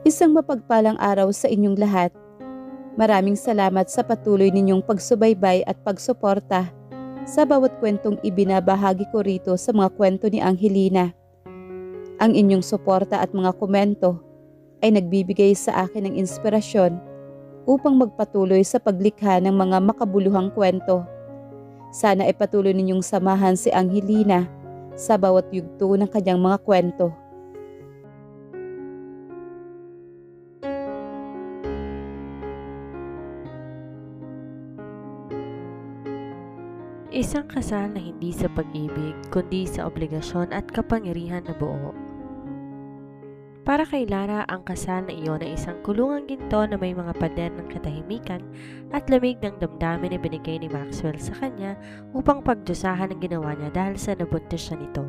Isang mapagpalang araw sa inyong lahat. Maraming salamat sa patuloy ninyong pagsubaybay at pagsuporta sa bawat kwentong ibinabahagi ko rito sa mga kwento ni Angelina. Ang inyong suporta at mga komento ay nagbibigay sa akin ng inspirasyon upang magpatuloy sa paglikha ng mga makabuluhang kwento. Sana ay patuloy ninyong samahan si Angelina sa bawat yugto ng kanyang mga kwento. Isang kasal na hindi sa pag-ibig, kundi sa obligasyon at kapangyarihan na buo. Para kay Lara, ang kasal na iyon ay isang kulungang ginto na may mga pader ng katahimikan at lamig ng damdamin na binigay ni Maxwell sa kanya upang pagdusahan ang ginawa niya dahil sa nabuntis siya nito.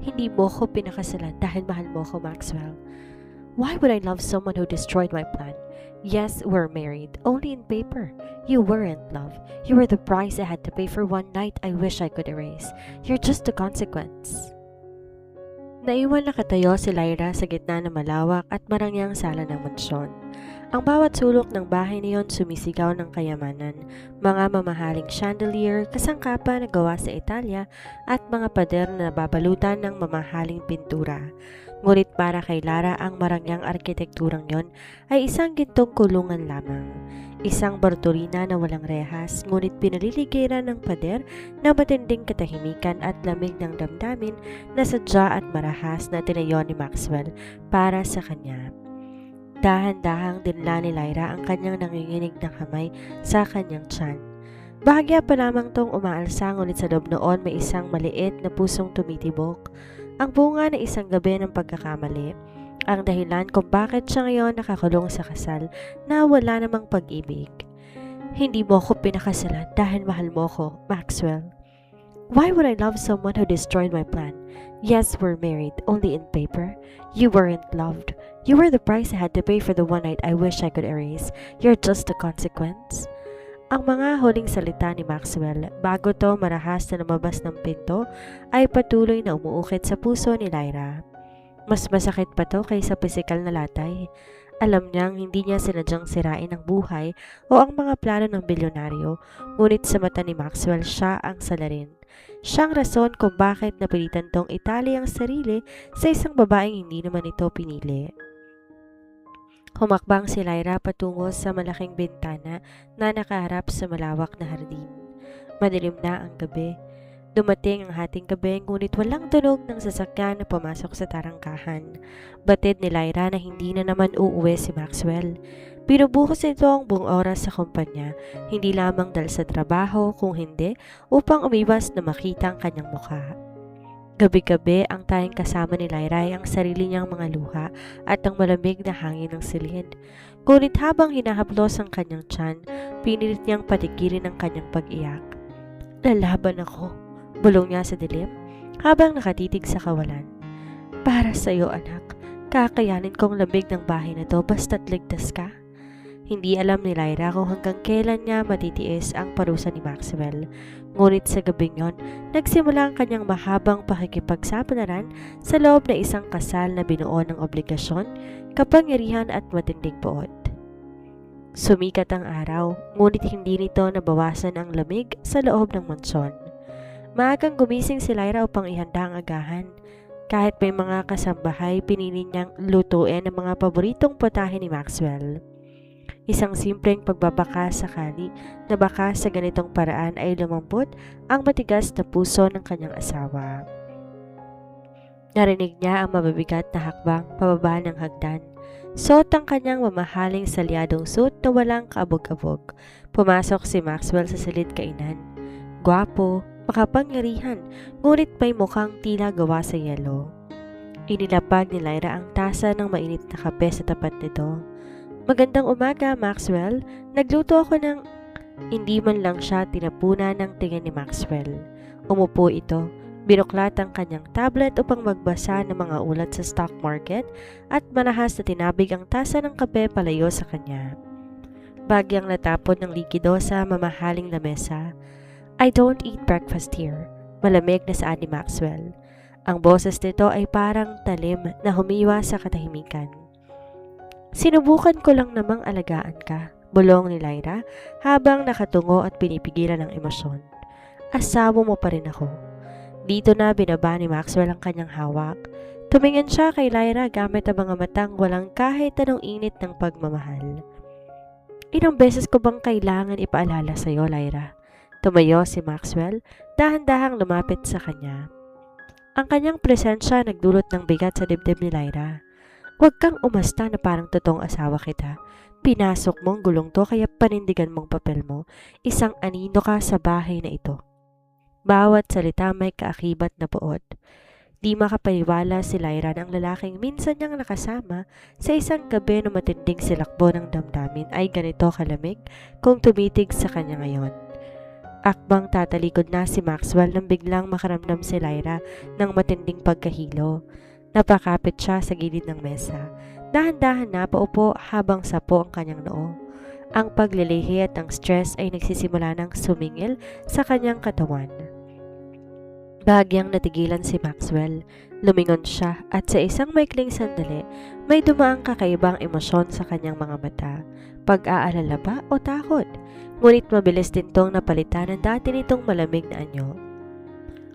Hindi mo ko pinakasalan dahil mahal mo ko, Maxwell. Why would I love someone who destroyed my plan? Yes, we're married, only in paper. You weren't love. You were the price I had to pay for one night I wish I could erase. You're just a consequence. Naiwan nakatayo si Lyra sa gitna ng malawak at marangyang sala ng mansyon. Ang bawat sulok ng bahay niyon sumisigaw ng kayamanan, mga mamahaling chandelier, kasangkapan na gawa sa Italia at mga pader na nababalutan ng mamahaling pintura. Ngunit para kay Lara, ang marangyang arkitekturang yon ay isang gintong kulungan lamang. Isang bartolina na walang rehas, ngunit pinaliligiran ng pader na matinding katahimikan at lamig ng damdamin na sadya at marahas na tinayo ni Maxwell para sa kanya. Dahan-dahang dinla ni Lyra ang kanyang nanginginig na kamay sa kanyang tiyan. Bahagya pa lamang tong umaalsa, ngunit sa loob noon may isang maliit na pusong tumitibok. Ang bunga na isang gabi ng pagkakamali, ang dahilan kung bakit siya ngayon nakakulong sa kasal na wala namang pag-ibig. Hindi mo ko pinakasalan dahil mahal mo ko, Maxwell. Why would I love someone who destroyed my plan? Yes, we're married, only in paper. You weren't loved. You were the price I had to pay for the one night I wish I could erase. You're just a consequence. Ang mga huling salita ni Maxwell bago to marahas na lumabas ng pinto ay patuloy na umuukit sa puso ni Lyra. Mas masakit pa to kaysa pisikal na latay. Alam niyang hindi niya sinadyang sirain ang buhay o ang mga plano ng bilyonaryo, ngunit sa mata ni Maxwell siya ang salarin. Siyang rason kung bakit napilitan tong itali ang sarili sa isang babaeng hindi naman ito pinili. Humakbang si Lyra patungo sa malaking bintana na nakaharap sa malawak na hardin. Madilim na ang gabi. Dumating ang hating gabi, ngunit walang tunog ng sasakyan na pumasok sa tarangkahan. Batid ni Lyra na hindi na naman uuwi si Maxwell. Binubuhos ito ang buong oras sa kumpanya, hindi lamang dahil sa trabaho, kung hindi upang umiwas na makita ang kanyang mukha. Gabi-gabi ang tayong kasama ni Lyra ay ang sarili niyang mga luha at ang malamig na hangin ng silid. Ngunit habang hinahaplos ang kanyang tiyan, pinilit niyang patigilin ang kanyang pag-iyak. Lalaban ako, bulong niya sa dilim habang nakatitig sa kawalan. Para sa iyo, anak, kakayanin kong lamig ng bahay na to basta't ligtas ka. Hindi alam ni Lyra kung hanggang kailan niya matitiis ang parusa ni Maxwell. Ngunit sa gabing yon, nagsimula ang kanyang mahabang pakikipagsapalaran sa loob na isang kasal na binuo ng obligasyon, kapangyarihan at matinding puot. Sumikat ang araw, ngunit hindi nito nabawasan ang lamig sa loob ng mansyon. Maagang gumising si Lyra upang ihanda ang agahan. Kahit may mga kasambahay, pinili niyang lutuin ang mga paboritong putahe ni Maxwell. Isang simpleng pagbabaka sakali na baka sa ganitong paraan ay lumambot ang matigas na puso ng kanyang asawa. Narinig niya ang mabibigat na hakbang pababa ng hagdan. Suot ang kanyang mamahaling salyadong suit na walang kaabog-abog. Pumasok si Maxwell sa silid kainan. Gwapo, makapangyarihan, ngunit may mukhang tila gawa sa yelo. Inilapag ni Lyra ang tasa ng mainit na kape sa tapat nito. Magandang umaga, Maxwell. Nagluto ako ng... Hindi man lang siya tinapunan ng tingin ni Maxwell. Umupo ito, binuklat ang kanyang tablet upang magbasa ng mga ulat sa stock market at manahas na tinabig ang tasa ng kape palayo sa kanya. Bagyang natapon ng likido sa mamahaling lamesa. I don't eat breakfast here. Malamig na saan ni Maxwell. Ang boses nito ay parang talim na humiwa sa katahimikan. Sinubukan ko lang namang alagaan ka, bulong ni Lyra habang nakatungo at pinipigilan ng emosyon. Asawa mo pa rin ako. Dito na binaba ni Maxwell ang kanyang hawak. Tumingin siya kay Lyra gamit ang mga matang walang kahit anong init ng pagmamahal. Ilang beses ko bang kailangan ipaalala sa iyo, Lyra? Tumayo si Maxwell, dahan-dahang lumapit sa kanya. Ang kanyang presensya nagdulot ng bigat sa dibdib ni Lyra. Huwag kang umasta na parang totoong asawa kita. Pinasok mong gulong to kaya panindigan mong papel mo. Isang anino ka sa bahay na ito. Bawat salita may kaakibat na puot. Di makapaniwala si Lyra na ang lalaking minsan niyang nakasama sa isang gabi na matinding silakbo ng damdamin ay ganito kalamig kung tumitig sa kanya ngayon. Akbang tatalikod na si Maxwell nang biglang makaramdam si Lyra ng matinding pagkahilo. Napakapit siya sa gilid ng mesa. Dahan-dahan na paupo habang sapo ang kanyang noo. Ang paglilihi at ang stress ay nagsisimula ng sumingil sa kanyang katawan. Bahagyang natigilan si Maxwell. Lumingon siya at sa isang maikling sandali, may dumaang kakaibang emosyon sa kanyang mga mata. Pag-aalala ba o takot? Ngunit mabilis din tong napalitan ng dati nitong malamig na anyo.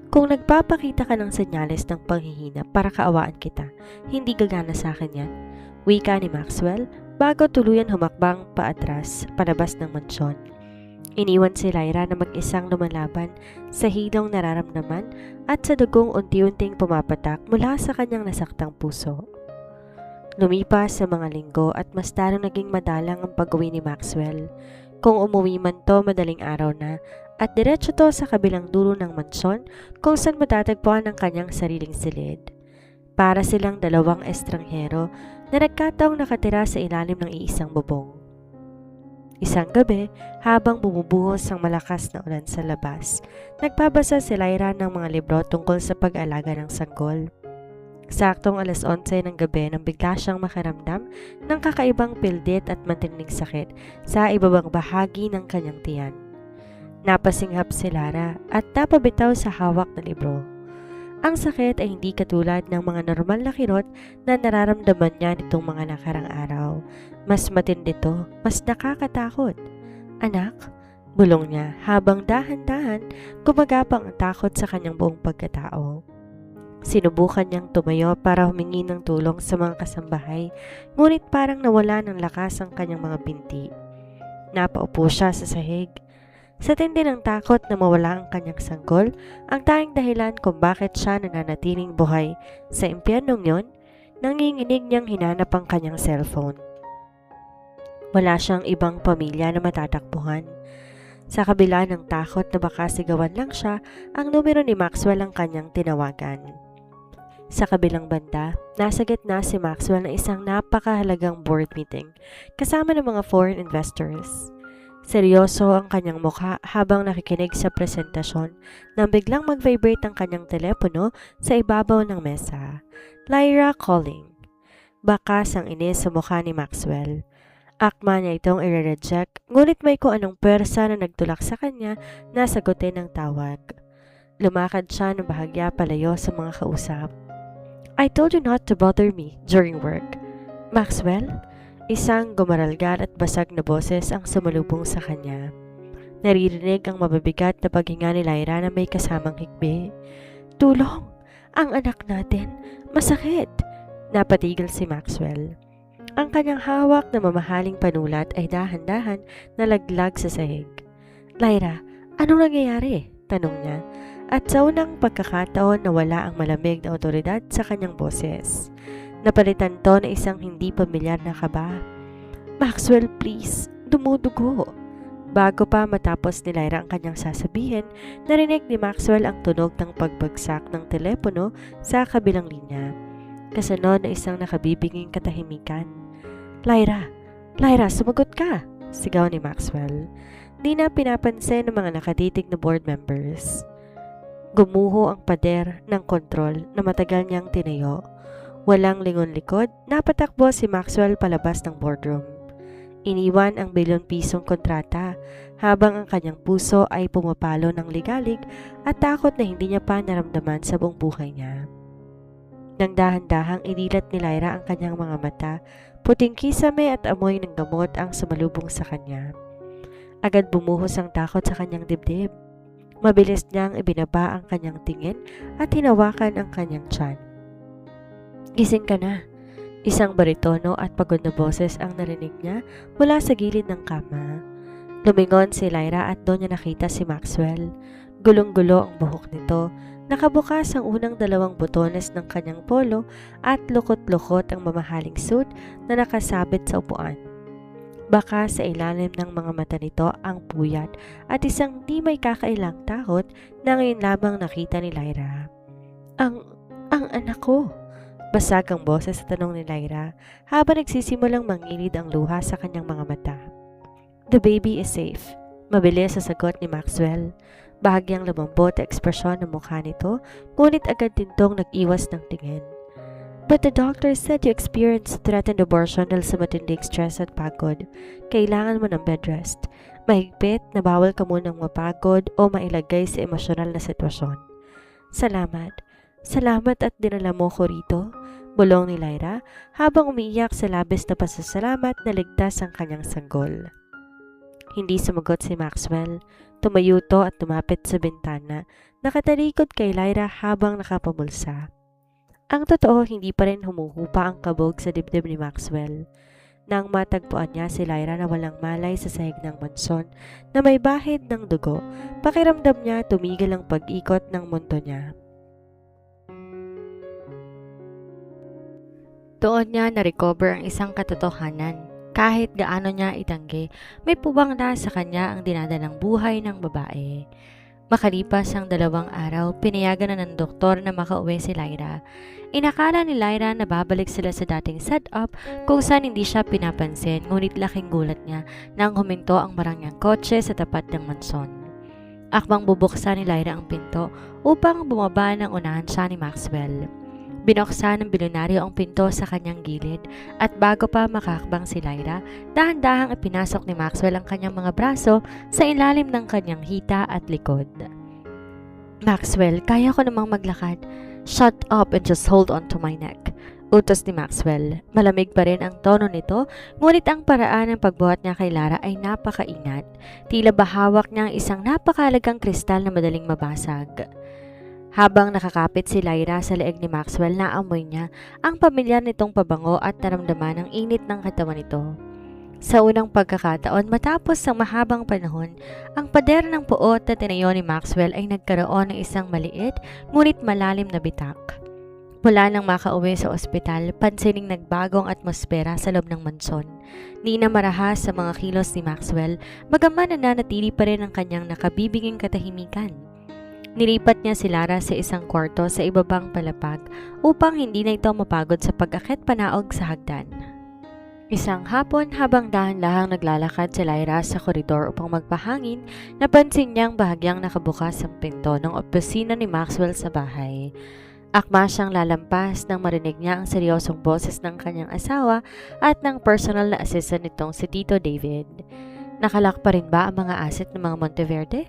Kung nagpapakita ka ng senyales ng panghihina para kaawaan kita, hindi gagana sa akin yan. Wika ni Maxwell bago tuluyan humakbang paatras palabas ng mansyon. Iniwan si Lyra na mag-isang lumalaban sa hilong nararamdaman at sa dugong unti-unting pumapatak mula sa kanyang nasaktang puso. Lumipas sa mga linggo at mas tarang naging madalang ang pag-uwi ni Maxwell. Kung umuwi man to madaling araw na at diretso to sa kabilang dulo ng mansyon kung saan matatagpuan ang kanyang sariling silid. Para silang dalawang estranghero na nagkataong nakatira sa ilalim ng iisang bubong. Isang gabi, habang bumubuhos ang malakas na ulan sa labas, nagbabasa si Lyra ng mga libro tungkol sa pag-alaga ng sanggol. Saktong 11:11 ng gabi nang bigla siyang makaramdam ng kakaibang pildit at matinding sakit sa ibabang bahagi ng kanyang tiyan. Napasinghap si Lyra at napabitaw sa hawak na libro. Ang sakit ay hindi katulad ng mga normal na kirot na nararamdaman niya nitong mga nakarang araw. Mas matindi to, mas nakakatakot. Anak, bulong niya habang dahan-dahan gumagapang ang takot sa kanyang buong pagkatao. Sinubukan niyang tumayo para humingi ng tulong sa mga kasambahay, ngunit parang nawala ng lakas ang kanyang mga binti. Napaupo siya sa sahig. Sa tindi ng takot na mawala ang kanyang sanggol, ang tanging dahilan kung bakit siya nananatiling buhay sa impyernong yon, nanginginig niyang hinanap ang kanyang cellphone. Wala siyang ibang pamilya na matatakbuhan. Sa kabila ng takot na baka sigawan lang siya, ang numero ni Maxwell ang kanyang tinawagan. Sa kabilang banda, nasa gitna si Maxwell ng isang napakahalagang board meeting kasama ng mga foreign investors. Seryoso ang kanyang mukha habang nakikinig sa presentasyon nang biglang mag-vibrate ang kanyang telepono sa ibabaw ng mesa. Lyra calling. Bakas ang inis sa mukha ni Maxwell. Akma niya itong i-reject, ngunit may kung anong pwersa na nagtulak sa kanya na sagutin ang tawag. Lumakad siya ng bahagya palayo sa mga kausap. I told you not to bother me during work. Maxwell? Isang gumaralgal at basag na boses ang sumalubong sa kanya. Naririnig ang mababigat na paghinga ni Lyra na may kasamang hikbi. Tulong! Ang anak natin! Masakit! Napatigil si Maxwell. Ang kanyang hawak na mamahaling panulat ay dahan-dahan nalaglag sa sahig. Lyra, anong nangyayari? Tanong niya. At sa unang pagkakataon nawala ang malamig na otoridad sa kanyang boses. Napalitan to na isang hindi pamilyar na kaba. Maxwell, please, dumudugo. Bago pa matapos ni Lyra ang kanyang sasabihin, narinig ni Maxwell ang tunog ng pagbagsak ng telepono sa kabilang linya. Kasunod na isang nakabibinging katahimikan. Lyra, sumagot ka! Sigaw ni Maxwell. Di na pinapansin ng mga nakatitig na board members. Gumuho ang pader ng kontrol na matagal niyang tinayo. Walang lingon-likod, napatakbo si Maxwell palabas ng boardroom. Iniwan ang bilyon-pisong kontrata habang ang kanyang puso ay pumapalo ng ligalig at takot na hindi niya pa naramdaman sa buong buhay niya. Nang dahan-dahang inilat ni Lyra ang kanyang mga mata, puting kisame at amoy ng gamot ang sumalubong sa kanya. Agad bumuhos ang takot sa kanyang dibdib. Mabilis niyang ibinaba ang kanyang tingin at hinawakan ang kanyang tiyan. Gising ka na. Isang baritono at pagod na boses ang narinig niya mula sa gilid ng kama. Lumingon si Lyra at doon niya nakita si Maxwell. Gulong-gulo ang buhok nito. Nakabukas ang unang 2 botones ng kanyang polo at lukot-lukot ang mamahaling suit na nakasabit sa upuan. Baka sa ilalim ng mga mata nito ang puyat at isang di may kakailang takot na ngayon lamang nakita ni Lyra. Ang anak ko. Basag ang boses sa tanong ni Lyra habang nagsisimulang mangilid ang luha sa kanyang mga mata. The baby is safe. Mabilis sa sagot ni Maxwell. Bahagyang lumambot ang ekspresyon ng mukha nito, ngunit agad tintong nag-iwas ng tingin. But the doctor said you experienced threatened abortion dahil sa matinding stress at pagod. Kailangan mo ng bed rest. Mahigpit na bawal ka munang mapagod o mailagay sa emosyonal na sitwasyon. Salamat. Salamat at dinala mo ko rito, bulong ni Lyra habang umiiyak sa labis na pasasalamat na ligtas ang kanyang sanggol. Hindi sumagot si Maxwell. Tumayo to at tumapit sa bintana, nakatalikod kay Lyra habang nakapamulsa. Ang totoo, hindi pa rin humuhupa ang kabog sa dibdib ni Maxwell. Nang matagpuan niya si Lyra na walang malay sa sahig ng mansyon na may bahid ng dugo, pakiramdam niya tumigil ang pag-ikot ng mundo niya. Doon niya na-recover ang isang katotohanan. Kahit gaano niya itanggi, may pubang na sa kanya ang dinadalang buhay ng babae. Makalipas ang 2 araw, pinayagan na ng doktor na makauwi si Lyra. Inakala ni Lyra na babalik sila sa dating setup kung saan hindi siya pinapansin, ngunit laking gulat niya nang huminto ang marangyang kotse sa tapat ng mansyon. Akbang bubuksan ni Lyra ang pinto upang bumaba ng unahan siya ni Maxwell. Binuksan ng bilyonaryo ang pinto sa kanyang gilid at bago pa makakbang si Lyra, dahan-dahang ipinasok ni Maxwell ang kanyang mga braso sa ilalim ng kanyang hita at likod. Maxwell, kaya ko namang maglakad. Shut up and just hold on to my neck. Utos ni Maxwell. Malamig pa rin ang tono nito, ngunit ang paraan ng pagbuhat niya kay Lyra ay napakaingat. Tila bahawak niya ang isang napakahalagang kristal na madaling mabasag. Habang nakakapit si Lyra sa leeg ni Maxwell, naamoy niya ang pamilyar nitong pabango at naramdaman ang init ng katawan nito. Sa unang pagkakataon matapos ang mahabang panahon, ang pader ng puot na tinayo ni Maxwell ay nagkaroon ng isang maliit ngunit malalim na bitak. Mula nang makauwi sa ospital, pansining nagbago ang atmosfera sa loob ng mansyon. Di na marahas sa mga kilos ni Maxwell, bagaman nananatili pa rin ang kanyang nakabibiging katahimikan. Nilipat niya si Lyra sa isang kwarto sa ibabang palapag upang hindi na ito mapagod sa pag-akit panaog sa hagdan. Isang hapon habang dahan-dahang naglalakad si Lyra sa koridor upang magpahangin, napansin niyang bahagyang nakabukas ang pinto ng opisina ni Maxwell sa bahay. Akma siyang lalampas nang marinig niya ang seryosong boses ng kanyang asawa at ng personal na assistant nitong si Tito David. Nakalak pa rin ba ang mga asset ng mga Monteverde?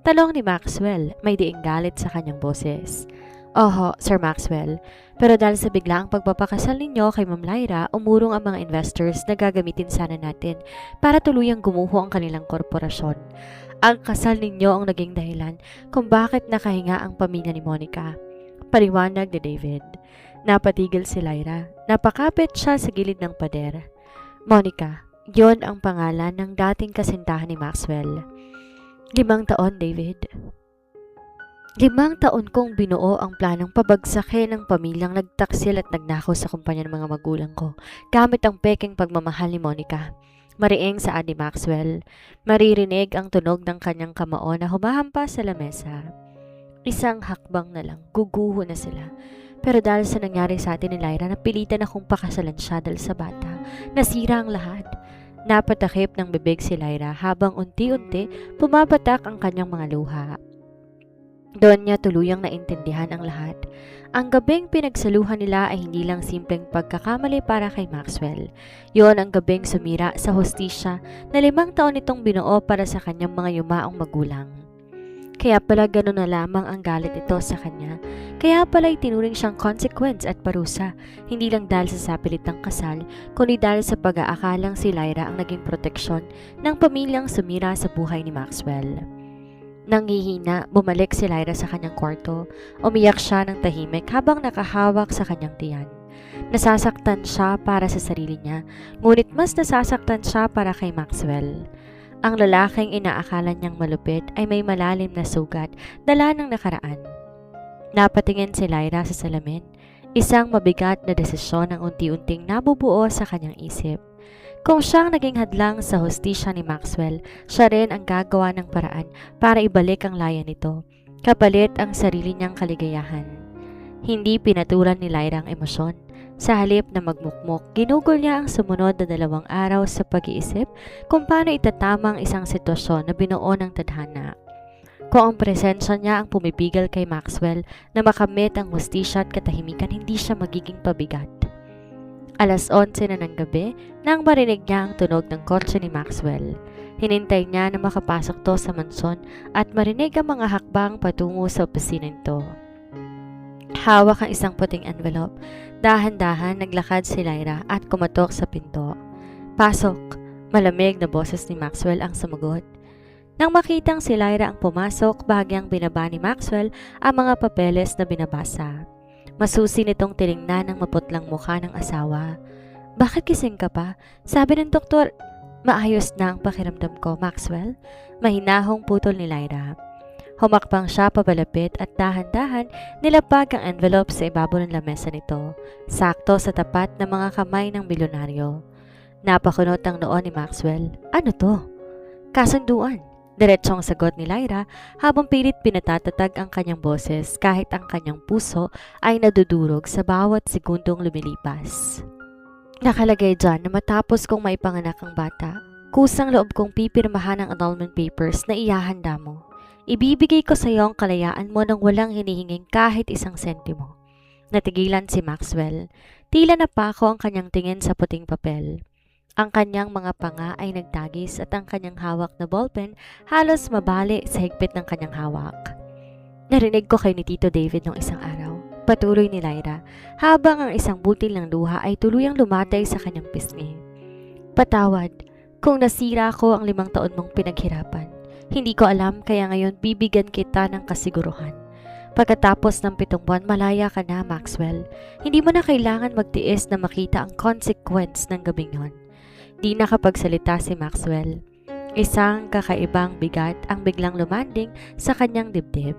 Talong ni Maxwell, may diing galit sa kanyang boses. Oho, Sir Maxwell, pero dahil sa biglaang pagpapakasal ninyo kay Ma'am Lyra, umurong ang mga investors na gagamitin sana natin para tuluyang gumuho ang kanilang korporasyon. Ang kasal ninyo ang naging dahilan kung bakit nakahinga ang pamilya ni Monica. Paliwanag ni David. Napatigil si Lyra. Napakapit siya sa gilid ng pader. Monica, yon ang pangalan ng dating kasintahan ni Maxwell. 5 taon, David. 5 taon kong binuo ang planong pabagsakin ng pamilyang nagtaksil at nagnakaw sa kumpanya ng mga magulang ko gamit ang peking pagmamahal ni Monica. Mariing saad ni Maxwell. Maririnig ang tunog ng kanyang kamao na humahampas sa lamesa. Isang hakbang na lang, guguho na sila. Pero dahil sa nangyari sa atin ni Lyra, napilitan akong pakasalan siya dahil sa bata. Nasira ang lahat. Napatakip ng bibig si Lyra habang unti-unti pumapatak ang kanyang mga luha. Doon niya tuluyang naintindihan ang lahat. Ang gabing pinagsaluhan nila ay hindi lang simpleng pagkakamali para kay Maxwell. Yon ang gabing sumira sa hustisya na 5 taon itong binuo para sa kanyang mga yumaong magulang. Kaya pala gano'n na lamang ang galit nito sa kanya. Kaya pala'y tinuring siyang consequence at parusa, hindi lang dahil sa sapilitang kasal, kundi dahil sa pag-aakalang si Lyra ang naging proteksyon ng pamilyang sumira sa buhay ni Maxwell. Nanghihina, bumalik si Lyra sa kanyang kwarto. Umiyak siya ng tahimik habang nakahawak sa kanyang tiyan. Nasasaktan siya para sa sarili niya, ngunit mas nasasaktan siya para kay Maxwell. Ang lalaking inaakala niyang malupit ay may malalim na sugat dala ng nakaraan. Napatingin si Lyra sa salamin. Isang mabigat na desisyon ang unti-unting nabubuo sa kanyang isip. Kung siyang naging hadlang sa hustisya ni Maxwell, siya rin ang gagawa ng paraan para ibalik ang laya nito, kapalit ang sarili niyang kaligayahan. Hindi pinatulan ni Lyra ang emosyon. Sa halip na magmukmok, ginugol niya ang sumunod na 2 araw sa pag-iisip kung paano itatama ang isang sitwasyon na binuo ng tadhana. Kung ang presensya niya ang pumipigil kay Maxwell na makamit ang hustisya at katahimikan, hindi siya magiging pabigat. 11:00 na ng gabi nang marinig niya ang tunog ng kotse ni Maxwell. Hinintay niya na makapasok to sa mansyon at marinig ang mga hakbang patungo sa opisina nito. Hawak ang isang puting envelope. Dahan-dahan naglakad si Lyra at kumatok sa pinto. "Pasok," malamig na boses ni Maxwell ang sumagot. Nang makitang si Lyra ang pumasok, bahagyang binaba ni Maxwell ang mga papeles na binabasa. Masusi nitong tiningnan ng maputlang mukha ng asawa. "Bakit gising ka pa? Sabi ng doktor." "Maayos na ang pakiramdam ko, Maxwell," mahinahong putol ni Lyra. Humakbang siya papalapit at dahan-dahan nilapag ang envelope sa ibabaw ng lamesa nito, sakto sa tapat ng mga kamay ng milyonaryo. Napakunot ang noo ni Maxwell. "Ano to?" "Kasunduan," diretsong sagot ni Lyra habang pilit pinatatatag ang kanyang boses kahit ang kanyang puso ay nadudurog sa bawat segundong lumilipas. "Nakalagay dyan na matapos kong maipanganak ang bata, kusang loob kong pipirmahan ang annulment papers na iyahanda mo. Ibibigay ko sa iyo ang kalayaan mo nang walang hinihinging kahit isang sentimo." Natigilan si Maxwell. Tila napako ang kanyang tingin sa puting papel. Ang kanyang mga panga ay nagtagis at ang kanyang hawak na ballpen halos mabali sa higpit ng kanyang hawak. "Narinig ko kay ni Tito David nung isang araw," patuloy ni Lyra, habang ang isang butil ng luha ay tuluyang lumatay sa kanyang pisngi. "Patawad kung nasira ko ang 5 taon mong pinaghirapan. Hindi ko alam, kaya ngayon bibigyan kita ng kasiguruhan. Pagkatapos ng 7 buwan, malaya ka na, Maxwell. Hindi mo na kailangan magtiis na makita ang consequence ng gabing yon." Di nakapagsalita si Maxwell. Isang kakaibang bigat ang biglang lumanding sa kanyang dibdib.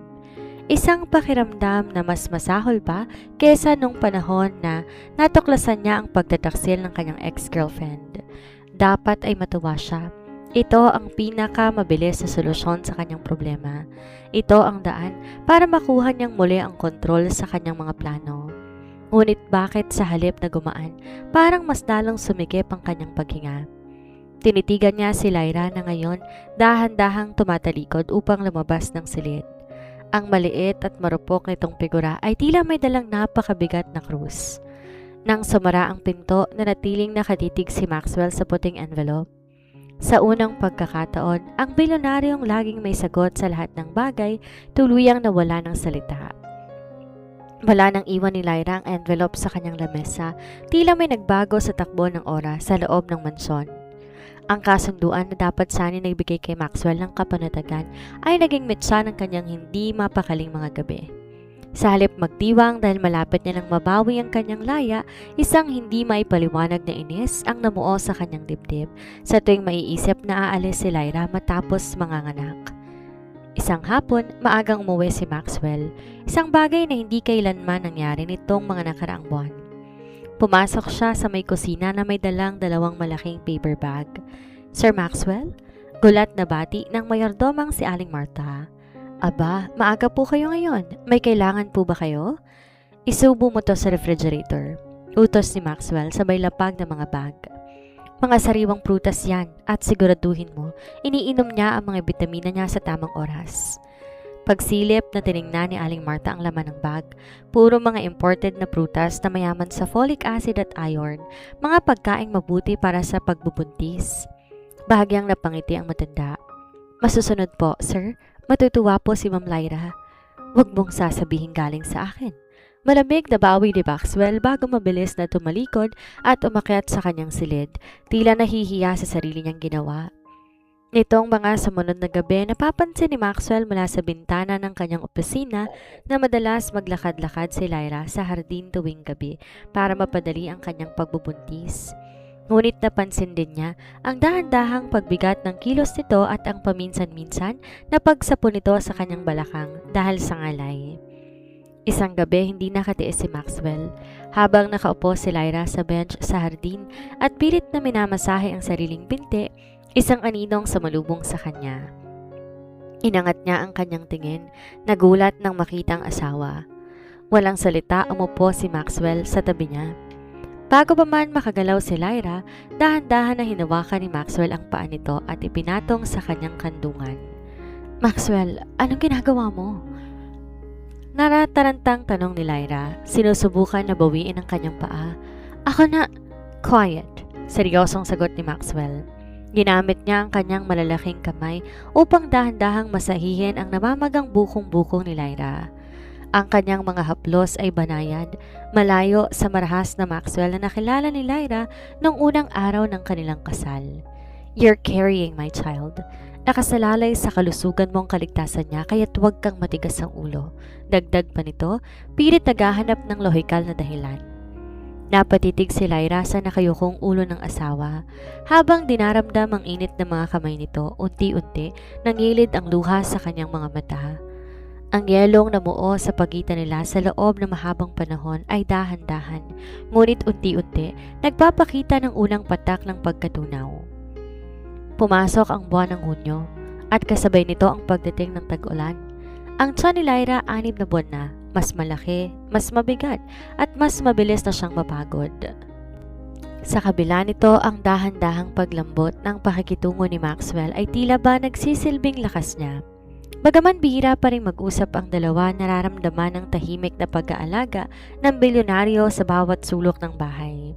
Isang pakiramdam na mas masahol pa kesa nung panahon na natuklasan niya ang pagtataksil ng kanyang ex-girlfriend. Dapat ay matuwa siya. Ito ang pinakamabilis na solusyon sa kanyang problema. Ito ang daan para makuha niyang muli ang kontrol sa kanyang mga plano. Ngunit bakit sa halip na gumaan, parang mas lalong sumigip ang kanyang paghinga. Tinitigan niya si Lyra na ngayon dahan-dahang tumatalikod upang lumabas ng silid. Ang maliit at marupok nitong figura ay tila may dalang napakabigat na krus. Nang sumara ang pinto, nanatiling nakatitig si Maxwell sa puting envelope. Sa unang pagkakataon, ang bilyonaryong laging may sagot sa lahat ng bagay, tuluyang nawala ng salita. Wala nang iwan ni Lyra ang envelope sa kanyang lamesa, tila may nagbago sa takbo ng oras sa loob ng mansyon. Ang kasunduan na dapat sana nagbigay kay Maxwell ng kapanatagan ay naging mitsa ng kanyang hindi mapakaling mga gabi. Sa halip magdiwang dahil malapit niya nang mabawi ang kanyang laya, isang hindi maipaliwanag na inis ang namuo sa kanyang dibdib sa tuwing maiisip na aalis si Lyra matapos manganganak. Isang hapon, maagang umuwi si Maxwell, isang bagay na hindi kailanman nangyari nitong mga nakaraang buwan. Pumasok siya sa may kusina na may dalang 2 malaking paper bag. "Sir Maxwell?" Gulat na bati ng mayordomang si Aling Martha. "Aba, maaga po kayo ngayon. May kailangan po ba kayo?" "Isubo mo to sa refrigerator," utos ni Maxwell sabay lapag ng mga bag. "Mga sariwang prutas yan at siguraduhin mo, iniinom niya ang mga bitamina niya sa tamang oras." Pagsilip na tiningnan ni Aling Martha ang laman ng bag, puro mga imported na prutas na mayaman sa folic acid at iron, mga pagkaing mabuti para sa pagbubuntis. Bahagyang napangiti ang matanda. "Masusunod po, sir," Matutuwa po si Ma'am Lyra. Huwag mong sasabihin galing sa akin. Malamig na bawi ni Maxwell bago mabilis na tumalikod at umakyat sa kanyang silid, tila nahihiya sa sarili niyang ginawa. Nitong mga sumunod na gabi, napapansin ni Maxwell mula sa bintana ng kanyang opisina na madalas maglakad-lakad si Lyra sa hardin tuwing gabi para mapadali ang kanyang pagbubuntis. Ngunit napansin din niya ang dahan-dahang pagbigat ng kilos nito at ang paminsan-minsan na pagsapo nito sa kanyang balakang dahil sa ngalay. Isang gabi hindi nakatiis si Maxwell habang nakaupo si Lyra sa bench sa hardin at pilit na minamasahe ang sariling binti. Isang aninong sumalubong sa kanya. Inangat niya ang kanyang tingin, nagulat nang makita ang asawa. Walang salita, umupo si Maxwell sa tabi niya. Bago pa man makagalaw si Lyra, dahan-dahan na hinawakan ni Maxwell ang paa nito at ipinatong sa kanyang kandungan. Maxwell, anong ginagawa mo? Naratarantang tanong ni Lyra, sinusubukan na bawiin ang kanyang paa. Ako na, quiet, seryosong sagot ni Maxwell. Ginamit niya ang kanyang malalaking kamay upang dahan-dahang masahihin ang namamagang bukong-bukong ni Lyra. Ang kanyang mga haplos ay banayad, malayo sa marahas na Maxwell na nakilala ni Lyra noong unang araw ng kanilang kasal. You're carrying my child. Nakasalalay sa kalusugan mong kaligtasan niya kaya't huwag kang matigas ang ulo. Dagdag pa nito, pilit naghahanap ng lohikal na dahilan. Napatitig si Lyra sa nakayukong ulo ng asawa. Habang dinaramdam ang init ng mga kamay nito, unti-unti nangilid ang luha sa kanyang mga mata. Ang yelong namuo sa pagitan nila sa loob ng mahabang panahon ay dahan-dahan, ngunit unti-unti nagpapakita ng unang patak ng pagkatunaw. Pumasok ang buwan ng Hunyo at kasabay nito ang pagdating ng tag-ulan. Ang tiyan ni Lyra 6 na buwan na. Mas malaki, mas mabigat, at mas mabilis na siyang mapagod. Sa kabila nito, ang dahan-dahang paglambot ng pakikitungo ni Maxwell ay tila ba nagsisilbing lakas niya. Bagaman bihira pa rin mag-usap ang dalawa, nararamdaman ng tahimik na pag-aalaga ng bilyonaryo sa bawat sulok ng bahay.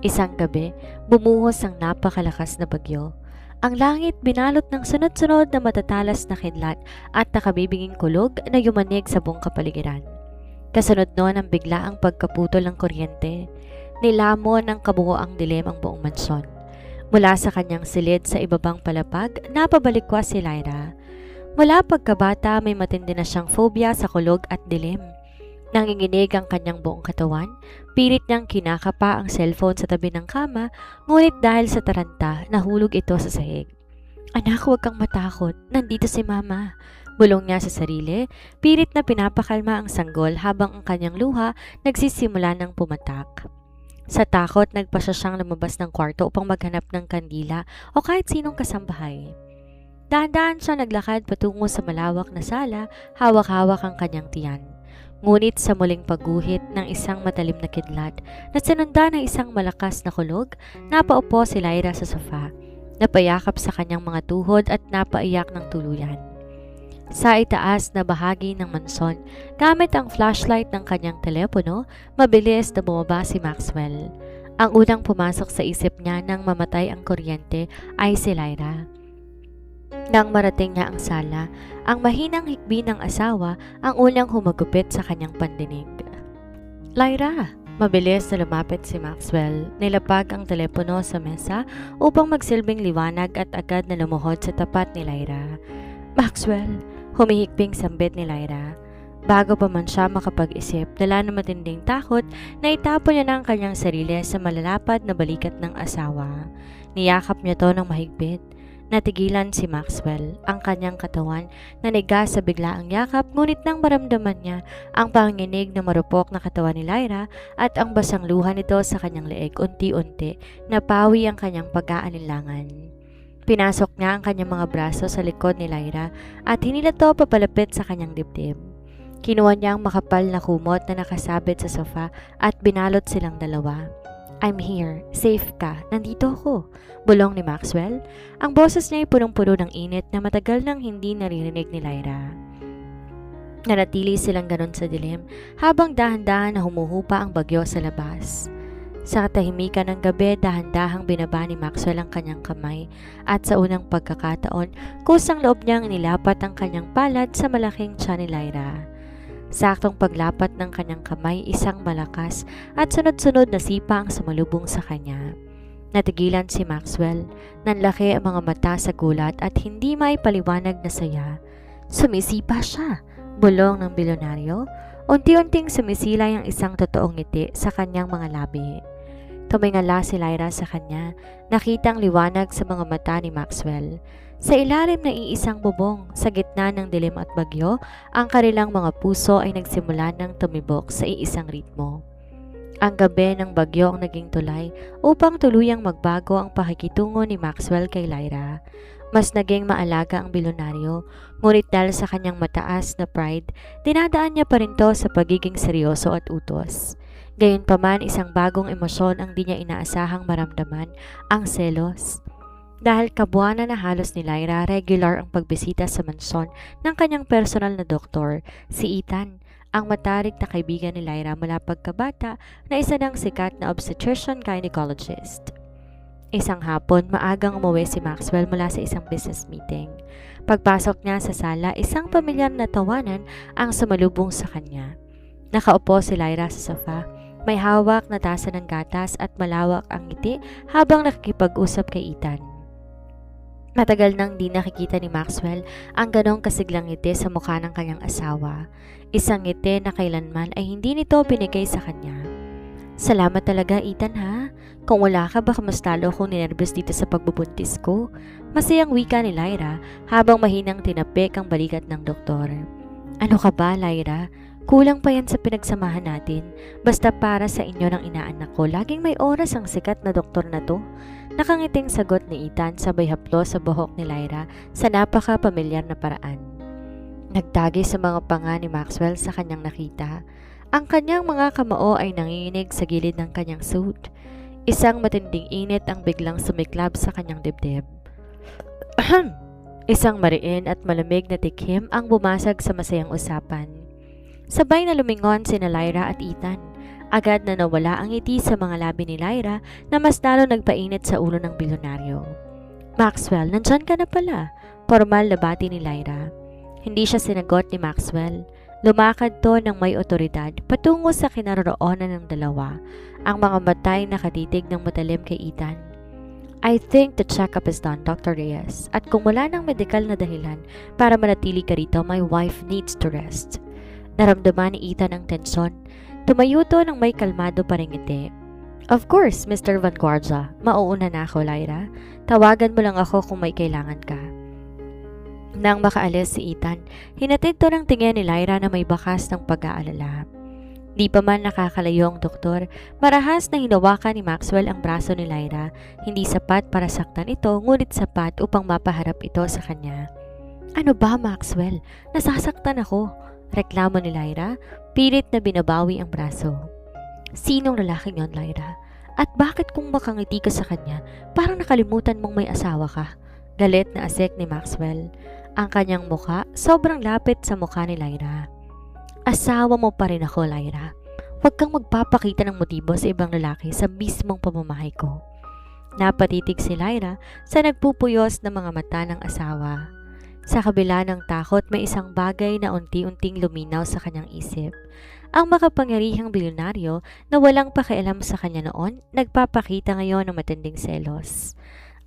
Isang gabi, bumuhos ang napakalakas na bagyo. Ang langit binalot ng sunod-sunod na matatalas na kidlat at nakabibinging kulog na yumanig sa buong kapaligiran. Kasunod noon ang biglaang pagkaputol ng kuryente. Nilamon ng kabuoang dilim ang buong mansyon. Mula sa kanyang silid sa ibabang palapag, napabalikwa si Lyra. Mula pagkabata may matindi na siyang phobia sa kulog at dilim. Nanginginig ang kanyang buong katawan, pilit niyang kinakapa ang cellphone sa tabi ng kama, ngunit dahil sa taranta, nahulog ito sa sahig. Anak, huwag kang matakot, nandito si Mama. Bulong niya sa sarili, pilit na pinapakalma ang sanggol habang ang kanyang luha nagsisimula ng pumatak. Sa takot, nagpasya siyang lumabas ng kwarto upang maghanap ng kandila o kahit sinong kasambahay. Dahan-dahan siya naglakad patungo sa malawak na sala, hawak-hawak ang kanyang tiyan. Ngunit sa muling pagguhit ng isang matalim na kidlat na sinunda ng isang malakas na kulog, napaupo si Lyra sa sofa, napayakap sa kanyang mga tuhod at napaiyak ng tuluyan. Sa itaas na bahagi ng manson, gamit ang flashlight ng kanyang telepono, mabilis na bumaba si Maxwell. Ang unang pumasok sa isip niya nang mamatay ang kuryente ay si Lyra. Nang marating niya ang sala, ang mahinang hikbi ng asawa ang unang humagupit sa kanyang pandinig. Lyra! Mabilis na lumapit si Maxwell. Nilapag ang telepono sa mesa upang magsilbing liwanag at agad na lumuhod sa tapat ni Lyra. Maxwell! Humihikbing sambit ni Lyra. Bago pa man siya makapag-isip, dala ng matinding takot na itapon niya ng kanyang sarili sa malalapad na balikat ng asawa. Niyakap niya to ng mahigpit. Natigilan si Maxwell, ang kanyang katawan naniga sa biglaang yakap, ngunit nang maramdaman niya ang panginig na marupok na katawan ni Lyra at ang basang luha nito sa kanyang leeg, unti-unti napawi ang kanyang pag-aalinlangan. Pinasok niya ang kanyang mga braso sa likod ni Lyra at hinila to papalapit sa kanyang dibdib. Kinuha niya ang makapal na kumot na nakasabit sa sofa at binalot silang dalawa. I'm here. Safe ka. Nandito ako. Bulong ni Maxwell. Ang boses niya ay punong-puno ng init na matagal nang hindi naririnig ni Lyra. Nanatili silang ganon sa dilim habang dahan-dahan na humuhupa ang bagyo sa labas. Sa katahimikan ng gabi, dahan-dahang binaba ni Maxwell ang kanyang kamay at sa unang pagkakataon, kusang loob niyang nilapat ang kanyang palad sa malaking tiyan ni Lyra. Saktong paglapat ng kanyang kamay, isang malakas at sunod-sunod na sipa ang sumalubong sa kanya. Natigilan si Maxwell, nanlaki ang mga mata sa gulat at hindi maipaliwanag na saya. Sumisipa siya, bulong ng bilyonaryo. Unti-unting sumisilay ang isang totoong ngiti sa kanyang mga labi. Tumingala si Lyra sa kanya, nakitang liwanag sa mga mata ni Maxwell. Sa ilalim ng iisang bubong, sa gitna ng dilim at bagyo, ang kanilang mga puso ay nagsimula ng tumibok sa iisang ritmo. Ang gabi ng bagyo ang naging tulay upang tuluyang magbago ang pakikitungo ni Maxwell kay Lyra. Mas naging maalaga ang bilyonaryo, ngunit dahil sa kanyang mataas na pride, dinadaan niya pa rin to sa pagiging seryoso at utos. Gayunpaman, isang bagong emosyon ang di niya inaasahang maramdaman, ang selos. Dahil kabuanan na halos ni Lyra, regular ang pagbisita sa mansyon ng kanyang personal na doktor, si Ethan, ang matarik na kaibigan ni Lyra mula pagkabata na isa ng sikat na obstetrician-gynecologist. Isang hapon, maagang umuwi si Maxwell mula sa isang business meeting. Pagpasok niya sa sala, isang pamilyar na tawanan ang sumalubong sa kanya. Nakaupo si Lyra sa sofa. May hawak na tasa ng gatas at malawak ang ngiti habang nakikipag-usap kay Ethan. Matagal nang di nakikita ni Maxwell ang ganong kasiglang ngiti sa mukha ng kanyang asawa. Isang ngiti na kailanman ay hindi nito binigay sa kanya. Salamat talaga, Ethan, ha? Kung wala ka, baka mas talo akong ninervous dito sa pagbubuntis ko. Masayang wika ni Lyra habang mahinang tinapik ang balikat ng doktor. Ano ka ba, Lyra? Kulang pa yan sa pinagsamahan natin. Basta para sa inyo ng inaanak ko, laging may oras ang sikat na doktor na to. Nakangiting sagot ni Ethan sabay haplo sa buhok ni Lyra sa napaka-pamilyar na paraan. Nagtagi sa mga panga ni Maxwell sa kanyang nakita. Ang kanyang mga kamao ay nanginginig sa gilid ng kanyang suit. Isang matinding init ang biglang sumiklab sa kanyang dibdib. Isang mariin at malamig na tikim ang bumasag sa masayang usapan. Sabay na lumingon sina Lyra at Ethan. Agad na nawala ang ngiti sa mga labi ni Lyra na mas lalo nagpainit sa ulo ng bilyonaryo. Maxwell, nandyan ka na pala. Formal na bati ni Lyra. Hindi siya sinagot ni Maxwell. Lumakad to ng may otoridad patungo sa kinaroroonan ng dalawa. Ang mga matay nakatitig ng matalim kay Ethan. I think the check-up is done, Dr. Reyes. At kung wala ng medikal na dahilan para manatili ka rito, my wife needs to rest. Naramdaman ni Ethan ang tensyon. Tumayo to ng may kalmado pa ring ngiti. Of course, Mr. Van Guardia. Mauuna na ako, Lyra. Tawagan mo lang ako kung may kailangan ka. Nang makaalis si Ethan, hinatid to ng tingin ni Lyra na may bakas ng pag-aalala. Di pa man nakakalayo ang doktor, marahas na hinawakan ni Maxwell ang braso ni Lyra. Hindi sapat para saktan ito, ngunit sapat upang mapaharap ito sa kanya. Ano ba, Maxwell? Nasasaktan ako. Reklamo ni Lyra, pilit na binabawi ang braso. Sinong lalaking yon, Lyra? At bakit kung makangiti ka sa kanya, parang nakalimutan mong may asawa ka? Galit na asik ni Maxwell. Ang kanyang mukha, sobrang lapit sa mukha ni Lyra. Asawa mo pa rin ako, Lyra. Huwag kang magpapakita ng motibo sa ibang lalaki sa mismong pamamahay ko. Napatitig si Lyra sa nagpupuyos na mga mata ng asawa. Sa kabila ng takot, may isang bagay na unti-unting luminaw sa kanyang isip. Ang makapangyarihang bilyonaryo na walang pakialam sa kanya noon, nagpapakita ngayon ng matinding selos.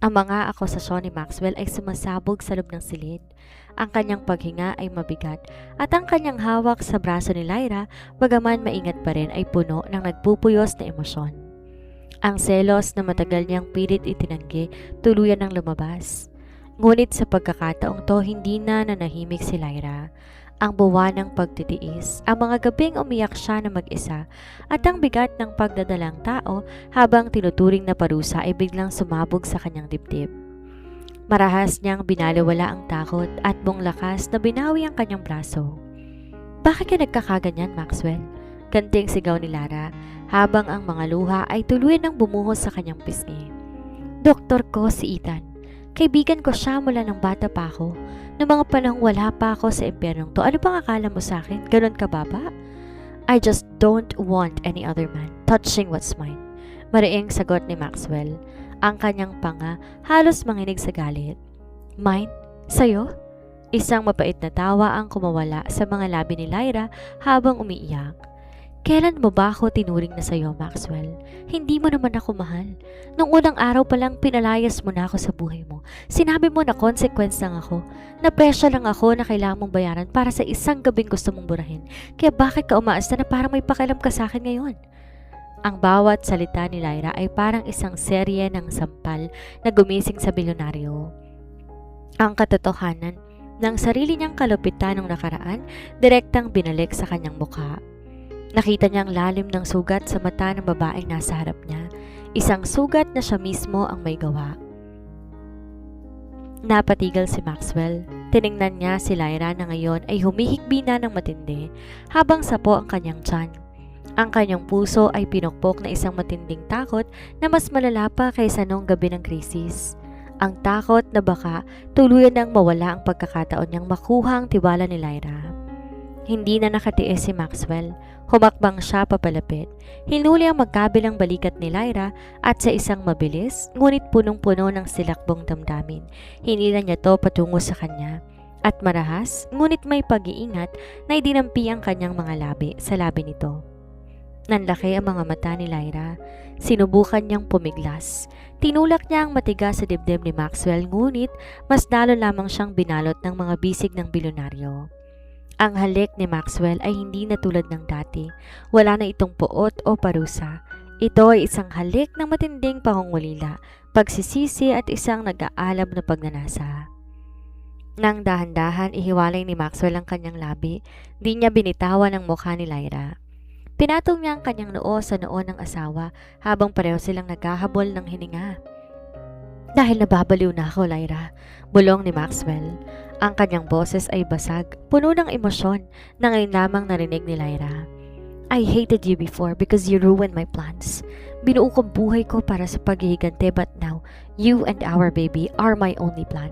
Ang mga akusasyon ni Maxwell ay sumasabog sa loob ng silid. Ang kanyang paghinga ay mabigat at ang kanyang hawak sa braso ni Lyra, bagaman maingat pa rin, ay puno ng nagpupuyos na emosyon. Ang selos na matagal niyang pilit itinanggi, tuluyan ng lumabas. Ngunit sa pagkakataong to, hindi na nanahimik si Lyra. Ang buwan ng pagtitiis, ang mga gabing umiyak siya na mag-isa, at ang bigat ng pagdadalang tao habang tinuturing na parusa ay biglang sumabog sa kanyang dibdib. Marahas niyang binaliwala ang takot at buong lakas na binawi ang kanyang braso. Bakit ka nagkakaganyan, Maxwell? Ganting sigaw ni Lyra habang ang mga luha ay tuluyan ng bumuhos sa kanyang pisngi. Doktor ko si Ethan. Kaibigan ko siya mula ng bata pa ako. Noong mga panahong wala pa ako sa imperyong to, ano bang akala mo sa akin? Ganon ka baba? I just don't want any other man touching what's mine. Mariing sagot ni Maxwell. Ang kanyang panga halos manginig sa galit. Mine? Sa'yo? Isang mapait na tawa ang kumawala sa mga labi ni Lyra habang umiiyak. Kailan mo ba ako tinuring na sa'yo, Maxwell? Hindi mo naman ako mahal. Nung unang araw pa lang pinalayas mo na ako sa buhay mo. Sinabi mo na consequence lang ako. Na presyo lang ako na kailangan mong bayaran para sa isang gabing gusto mong burahin. Kaya bakit ka umaasta na parang may pakialam ka sa akin ngayon? Ang bawat salita ni Lyra ay parang isang serye ng sampal na gumising sa bilyonaryo. Ang katotohanan ng sarili niyang kalupitan ng nakaraan, direktang binalik sa kanyang mukha. Nakita niya ang lalim ng sugat sa mata ng babaeng nasa harap niya. Isang sugat na siya mismo ang may gawa. Napatigil si Maxwell. Tiningnan niya si Lyra na ngayon ay humihikbi na ng matindi habang sapo ang kanyang tiyan. Ang kanyang puso ay pinukpok na isang matinding takot na mas malala pa kaysa noong gabi ng krisis. Ang takot na baka tuluyan nang mawala ang pagkakataon niyang makuha ang tiwala ni Lyra. Hindi na nakatiis si Maxwell. Humakbang siya papalapit. Hinuli ang magkabilang balikat ni Lyra at sa isang mabilis, ngunit punong-puno ng silakbong damdamin. Hinila niya to patungo sa kanya. At marahas, ngunit may pag-iingat na idinampi ang kanyang mga labi sa labi nito. Nanlaki ang mga mata ni Lyra. Sinubukan niyang pumiglas. Tinulak niya ang matigas sa dibdib ni Maxwell, ngunit mas lalo lamang siyang binalot ng mga bisig ng bilyonaryo. Ang halik ni Maxwell ay hindi na tulad ng dati. Wala na itong puot o parusa. Ito ay isang halik ng matinding pangungulila, pagsisisi at isang nag-aalab na pagnanasa. Nang dahan-dahan ihiwalay ni Maxwell ang kanyang labi, di niya binitawan ang mukha ni Lyra. Pinatong niya ang kanyang noo sa noo ng asawa habang pareho silang naghahabol ng hininga. Dahil nababaliw na ako, Lyra, bulong ni Maxwell. Ang kanyang boses ay basag, puno ng emosyon na ngayon lamang narinig ni Lyra. I hated you before because you ruined my plans. Binuo ko buhay ko para sa paghihigante, but now, you and our baby are my only plan.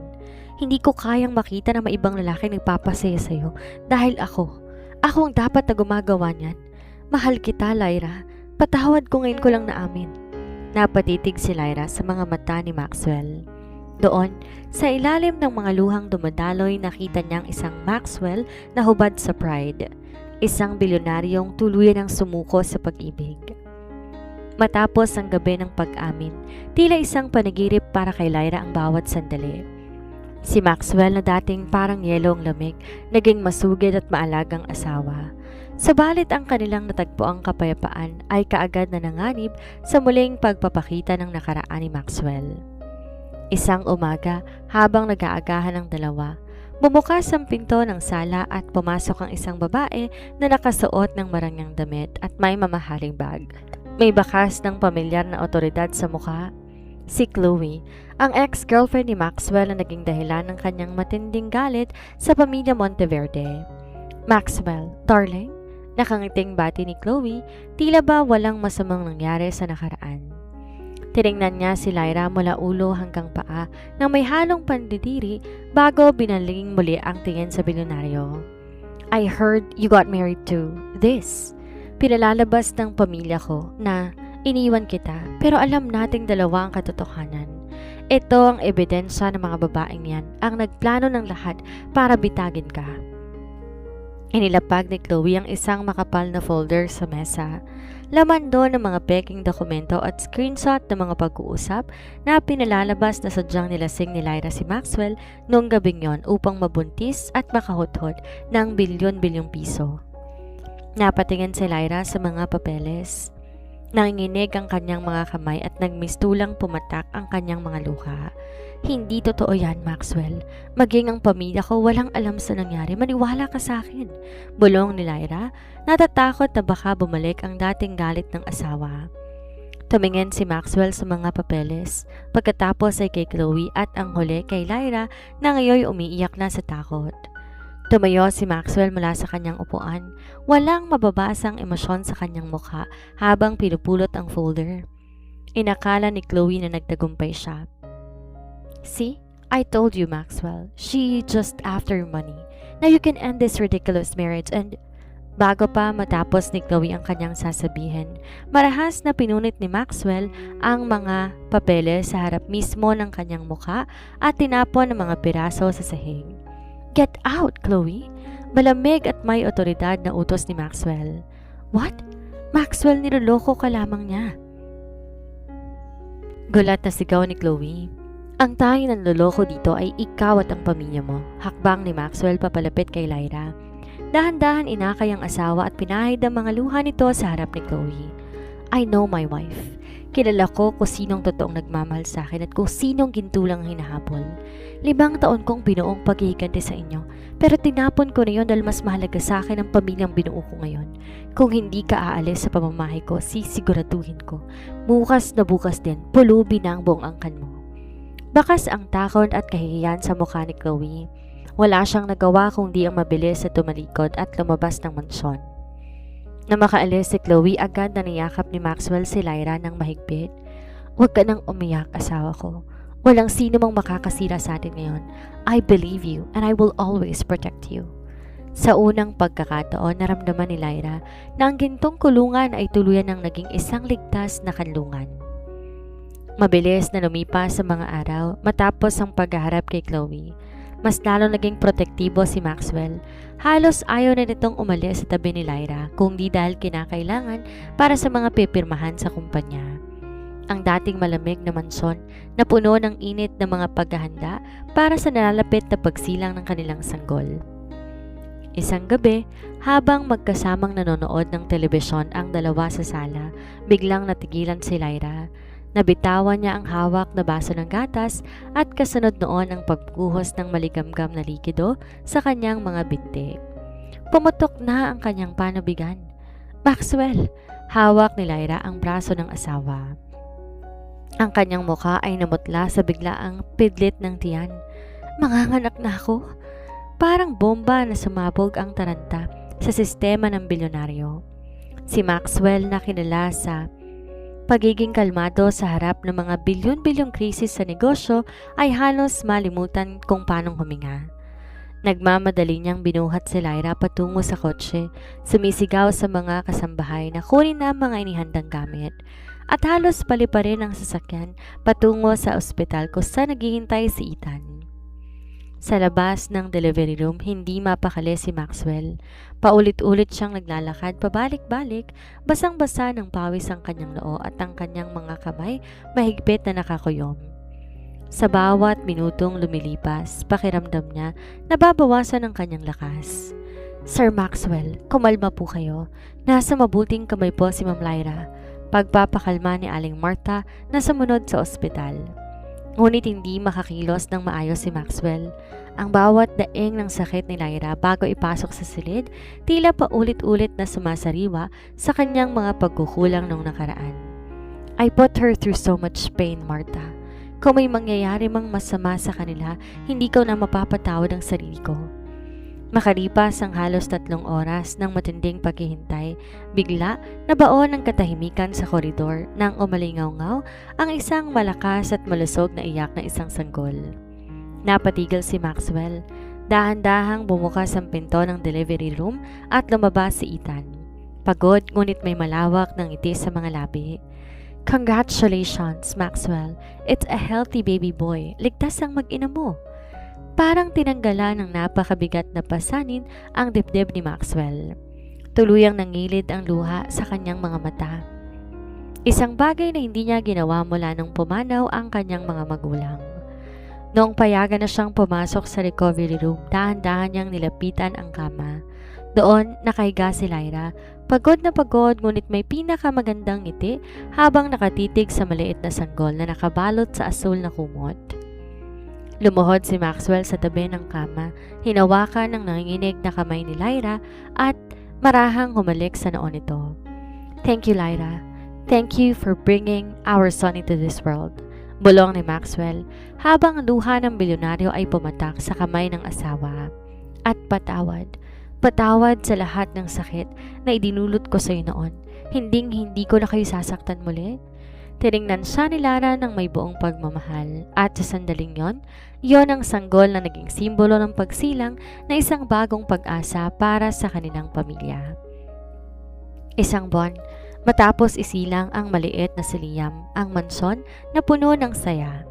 Hindi ko kayang makita na may ibang lalaki nagpapasaya sa'yo dahil ako ang dapat na gumagawa niyan. Mahal kita, Lyra. Patawad ko ngayon ko lang naamin. Napatitig si Lyra sa mga mata ni Maxwell. Doon, sa ilalim ng mga luhang dumadaloy, nakita niyang isang Maxwell na hubad sa pride. Isang bilyonaryong tuluyan ang sumuko sa pag-ibig. Matapos ang gabi ng pag-amin, tila isang panagirip para kay Lyra ang bawat sandali. Si Maxwell na dating parang yelo ang lamig, naging masugid at maalagang asawa. Sabalit ang kanilang natagpuang kapayapaan ay kaagad na nanganib sa muling pagpapakita ng nakaraan ni Maxwell. Isang umaga, habang nag-aagahan ng dalawa, bumukas ang pinto ng sala at pumasok ang isang babae na nakasuot ng marangyang damit at may mamahaling bag. May bakas ng pamilyar na otoridad sa mukha. Si Chloe, ang ex-girlfriend ni Maxwell na naging dahilan ng kanyang matinding galit sa pamilya Monteverde. Maxwell, darling, nakangiting bati ni Chloe, tila ba walang masamang nangyari sa nakaraan. Tiningnan niya si Lyra mula ulo hanggang paa nang may halong pandidiri bago binaling muli ang tingin sa bilyonaryo. I heard you got married to this. Pinalalabas ng pamilya ko na iniwan kita, pero alam nating dalawa ang katotohanan. Ito ang ebidensya ng mga babaeng yan ang nagplano ng lahat para bitagin ka. Inilapag ni Chloe ang isang makapal na folder sa mesa. Laman doon ng mga peking dokumento at screenshot ng mga pag-uusap na pinalalabas na sadyang nilasing ni Lyra si Maxwell noong gabing yon upang mabuntis at makahuthod ng bilyon-bilyong piso. Napatingin si Lyra sa mga papeles. Nanginginig ang kanyang mga kamay at nagmistulang pumatak ang kanyang mga luha. Hindi totoo yan, Maxwell. Maging ang pamilya ko walang alam sa nangyari. Maniwala ka sa akin. Bulong ni Lyra, natatakot na baka bumalik ang dating galit ng asawa. Tumingin si Maxwell sa mga papeles, pagkatapos ay kay Chloe at ang huli kay Lyra na ngayon umiiyak na sa takot. Tumayo si Maxwell mula sa kanyang upuan. Walang mababasang emosyon sa kanyang mukha habang pinupulot ang folder. Inakala ni Chloe na nagtagumpay siya. See, I told you, Maxwell. She just after money. Now you can end this ridiculous marriage and... Bago pa matapos ni Chloe ang kanyang sasabihin, marahas na pinunit ni Maxwell ang mga papeles sa harap mismo ng kanyang mukha at tinapon ang mga piraso sa sahig. "Get out, Chloe!" Malamig at may otoridad na utos ni Maxwell. "What? Maxwell, niloloko ka lamang niya." Gulat na sigaw ni Chloe. "Ang tanging nanloloko dito ay ikaw at ang pamilya mo." Hakbang ni Maxwell papalapit kay Lyra. Dahan-dahan inakay ang asawa at pinahid ang mga luha nito sa harap ni Chloe. "I know my wife. Kilala ko kung sinong totoong nagmamahal sa akin at kung sinong gintulang hinahabol. 5 taon kong binuong paghihiganti sa inyo, pero tinapon ko na yon dahil mas mahalaga sa akin ang pamilyang binuo ko ngayon. Kung hindi ka aalis sa pamamahay ko, sisiguraduhin ko. Bukas na bukas din, pulubi na ang buong angkan mo." Bakas ang takot at kahihiyan sa mukha ni Chloe. Wala siyang nagawa kundi ang mabilis na tumalikod at lumabas ng mansyon. Na makaalis si Chloe, agad na niyakap ni Maxwell si Lyra ng mahigpit. "Huwag ka nang umiyak, asawa ko. Walang sino mang makakasira sa atin ngayon. I believe you and I will always protect you." Sa unang pagkakataon, naramdaman ni Lyra na ang gintong kulungan ay tuluyan ng naging isang ligtas na kanlungan. Mabilis na lumipas sa mga araw matapos ang paghaharap kay Chloe. Mas lalo naging protektibo si Maxwell. Halos ayaw na nitong umalis sa tabi ni Lyra kung di dahil kinakailangan para sa mga pipirmahan sa kumpanya. Ang dating malamig na mansyon na puno ng init ng mga paghahanda para sa nalalapit na pagsilang ng kanilang sanggol. Isang gabi, habang magkasamang nanonood ng telebisyon ang dalawa sa sala, biglang natigilan si Lyra. Nabitawan niya ang hawak na baso ng gatas at kasunod noon ang pagbuhos ng maligamgam na likido sa kanyang mga binti. Pumutok na ang kanyang panabigan. "Maxwell!" Hawak ni Lyra ang braso ng asawa. Ang kanyang mukha ay namutla sa biglaang pidlit ng tiyan. "Manganganak na ako." Parang bomba na sumabog ang taranta sa sistema ng bilyonaryo. Si Maxwell na kilala sa pagiging kalmado sa harap ng mga bilyon-bilyong krisis sa negosyo ay halos malimutan kung paanong huminga. Nagmamadali niyang binuhat si Lyra patungo sa kotse, sumisigaw sa mga kasambahay na kunin na mga inihandang gamit, at halos palipa rin ang sasakyan patungo sa ospital kung saan naghihintay si Ethan. Sa labas ng delivery room, hindi mapakali si Maxwell. Paulit-ulit siyang naglalakad pabalik-balik, basang-basa ng pawis ang kanyang noo at ang kanyang mga kamay mahigpit na nakakuyom. Sa bawat minutong lumilipas, pakiramdam niya nababawasan ang kanyang lakas. "Sir Maxwell, kumalma po kayo. Nasa mabuting kamay po si Ma'am Lyra." Pagpapakalma ni Aling Martha na sumunod sa ospital. Ngunit hindi makakilos ng maayos si Maxwell. Ang bawat daing ng sakit ni Lyra bago ipasok sa silid, tila paulit-ulit na sumasariwa sa kanyang mga pagkukulang nung nakaraan. "I put her through so much pain, Martha. Kung may mangyayari mang masama sa kanila, hindi ko na mapapatawad ang sarili ko." Makalipas ang halos 3 oras ng matinding paghihintay, bigla nabaon ang katahimikan sa koridor nang umalingaw-ngaw ang isang malakas at malusog na iyak na isang sanggol. Napatigil si Maxwell. Dahan-dahang bumukas ang pinto ng delivery room at lumabas si Ethan. Pagod ngunit may malawak ng ngiti sa mga labi. "Congratulations, Maxwell. It's a healthy baby boy. Ligtas ang mag-ina mo." Parang tinanggalan ng napakabigat na pasanin ang dibdib ni Maxwell. Tuluyang nangilid ang luha sa kanyang mga mata. Isang bagay na hindi niya ginawa mula nung pumanaw ang kanyang mga magulang. Noong payagan na siyang pumasok sa recovery room, dahan-dahan niyang nilapitan ang kama. Doon, nakahiga si Lyra, pagod na pagod ngunit may pinakamagandang ngiti habang nakatitig sa maliit na sanggol na nakabalot sa asul na kumot. Lumuhod si Maxwell sa tabi ng kama, hinawakan ng nanginginig na kamay ni Lyra at marahang humalik sa noo nito. "Thank you, Lyra. Thank you for bringing our son into this world." Bulong ni Maxwell habang ang luha ng bilyonaryo ay pumatak sa kamay ng asawa. "At patawad. Patawad sa lahat ng sakit na idinulot ko sa iyo noon. Hindi ko na kayo sasaktan muli." Tiningnan siya ni Lara ng may buong pagmamahal at sa sandaling yon ang sanggol na naging simbolo ng pagsilang na isang bagong pag-asa para sa kanilang pamilya. Isang buwan, matapos isilang ang maliit na si Liam, ang mansyon na puno ng saya.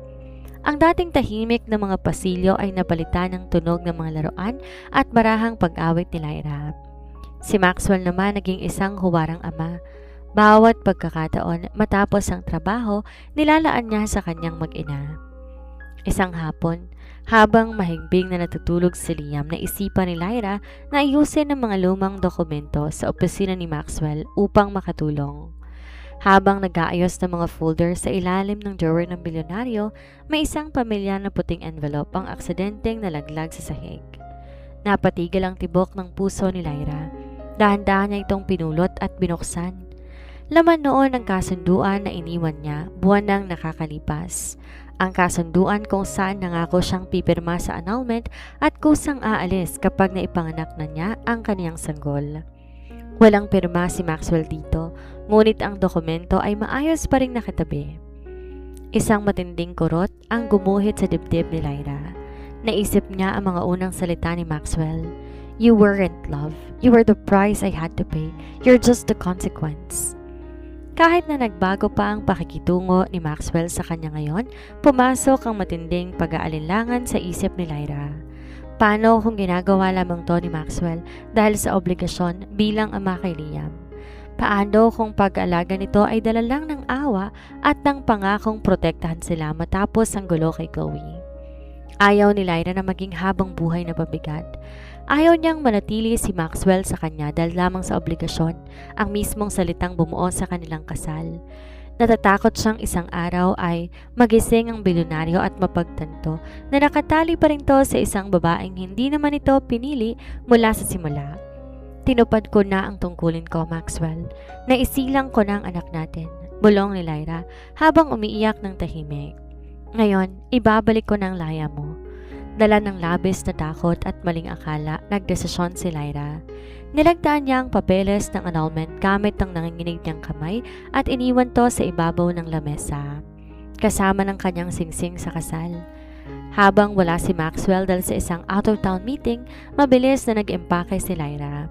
Ang dating tahimik na mga pasilyo ay napalitan ng tunog ng mga laruan at marahang pag-awit ni Lyra. Si Maxwell naman naging isang huwarang ama. Bawat pagkakataon matapos ang trabaho, nilalaan niya sa kanyang mag-ina. Isang hapon, habang mahimbing na natutulog si Liam, naisipan ni Lyra na ayusin ang mga lumang dokumento sa opisina ni Maxwell upang makatulong. Habang nag-aayos ng mga folder sa ilalim ng drawer ng bilyonaryo, may isang pamilya na puting envelope ang aksidenteng nalaglag sa sahig. Napatigil ang tibok ng puso ni Lyra. Dahan-dahan niya itong pinulot at binuksan. Laman noon ang kasunduan na iniwan niya buwan nang nakakalipas. Ang kasunduan kung saan nangako siyang pipirma sa annulment at kusang aalis kapag naipanganak na niya ang kaniyang sanggol. Walang pirma si Maxwell dito, ngunit ang dokumento ay maayos pa ring nakatabi. Isang matinding kurot ang gumuhit sa dibdib ni Lyra. Naisip niya ang mga unang salita ni Maxwell. You weren't love. You were the price I had to pay. You're just the consequence. Kahit na nagbago pa ang pakikitungo ni Maxwell sa kanya ngayon, pumasok ang matinding pag-aalinlangan sa isip ni Lyra. Paano kung ginagawa lamang to ni Maxwell dahil sa obligasyon bilang ama kay Liam? Paano kung pag-aalaga nito ay dala lang ng awa at ng pangakong protektahan sila matapos ang gulo kay Chloe? Ayaw ni Lyra na maging habang buhay na pabigat. Ayaw niyang manatili si Maxwell sa kanya dahil lamang sa obligasyon, ang mismong salitang bumuo sa kanilang kasal. Natatakot siyang isang araw ay magising ang bilyonaryo at mapagtanto na nakatali pa rin to sa isang babaeng hindi naman ito pinili mula sa simula. Tinupad ko na ang tungkulin ko, Maxwell. Naisilang ko na ang anak natin, bulong ni Lyra habang umiiyak ng tahimik. Ngayon, ibabalik ko ng laya mo. Dala ng labis na takot at maling akala, nagdesisyon si Lyra. Nilagdaan niya ang papeles ng annulment gamit ang nanginginig niyang kamay at iniwan to sa ibabaw ng lamesa, kasama ng kanyang singsing sa kasal. Habang wala si Maxwell dahil sa isang out-of-town meeting, mabilis na nag-empake si Lyra.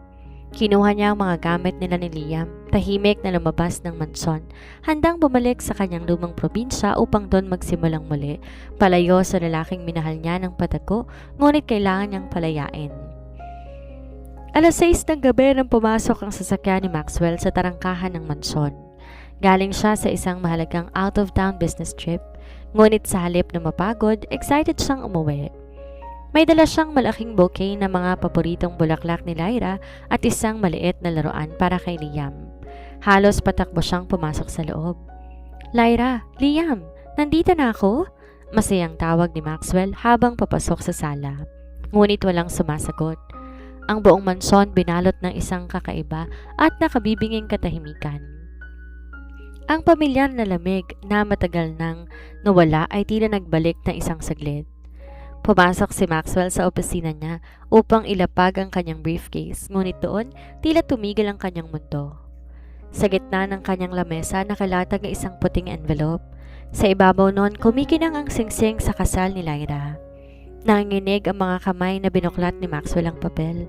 Kinuha niya ang mga gamit nila ni Liam, tahimik na lumabas ng mansyon, handang bumalik sa kanyang lumang probinsya upang doon magsimulang muli, palayo sa lalaking minahal niya ng patago, ngunit kailangan niyang palayain. Alas 6 ng gabi nang pumasok ang sasakyan ni Maxwell sa tarangkahan ng mansyon. Galing siya sa isang mahalagang out-of-town business trip, ngunit sa halip na mapagod, excited siyang umuwi. May dala siyang malaking bouquet na mga paboritong bulaklak ni Lyra at isang maliit na laruan para kay Liam. Halos patakbo siyang pumasok sa loob. Lyra, Liam, nandito na ako? Masayang tawag ni Maxwell habang papasok sa sala. Ngunit walang sumasagot. Ang buong mansyon binalot ng isang kakaiba at nakabibinging katahimikan. Ang pamilyar na lamig na matagal nang nawala ay tila nagbalik na isang saglit. Pumasok si Maxwell sa opisina niya upang ilapag ang kanyang briefcase, ngunit doon tila tumigil ang kanyang mundo. Sa gitna ng kanyang lamesa nakalatag ang isang puting envelope. Sa ibabaw noon kumikinang ang singsing sa kasal ni Lyra. Nanginginig ang mga kamay na binuklat ni Maxwell ang papel.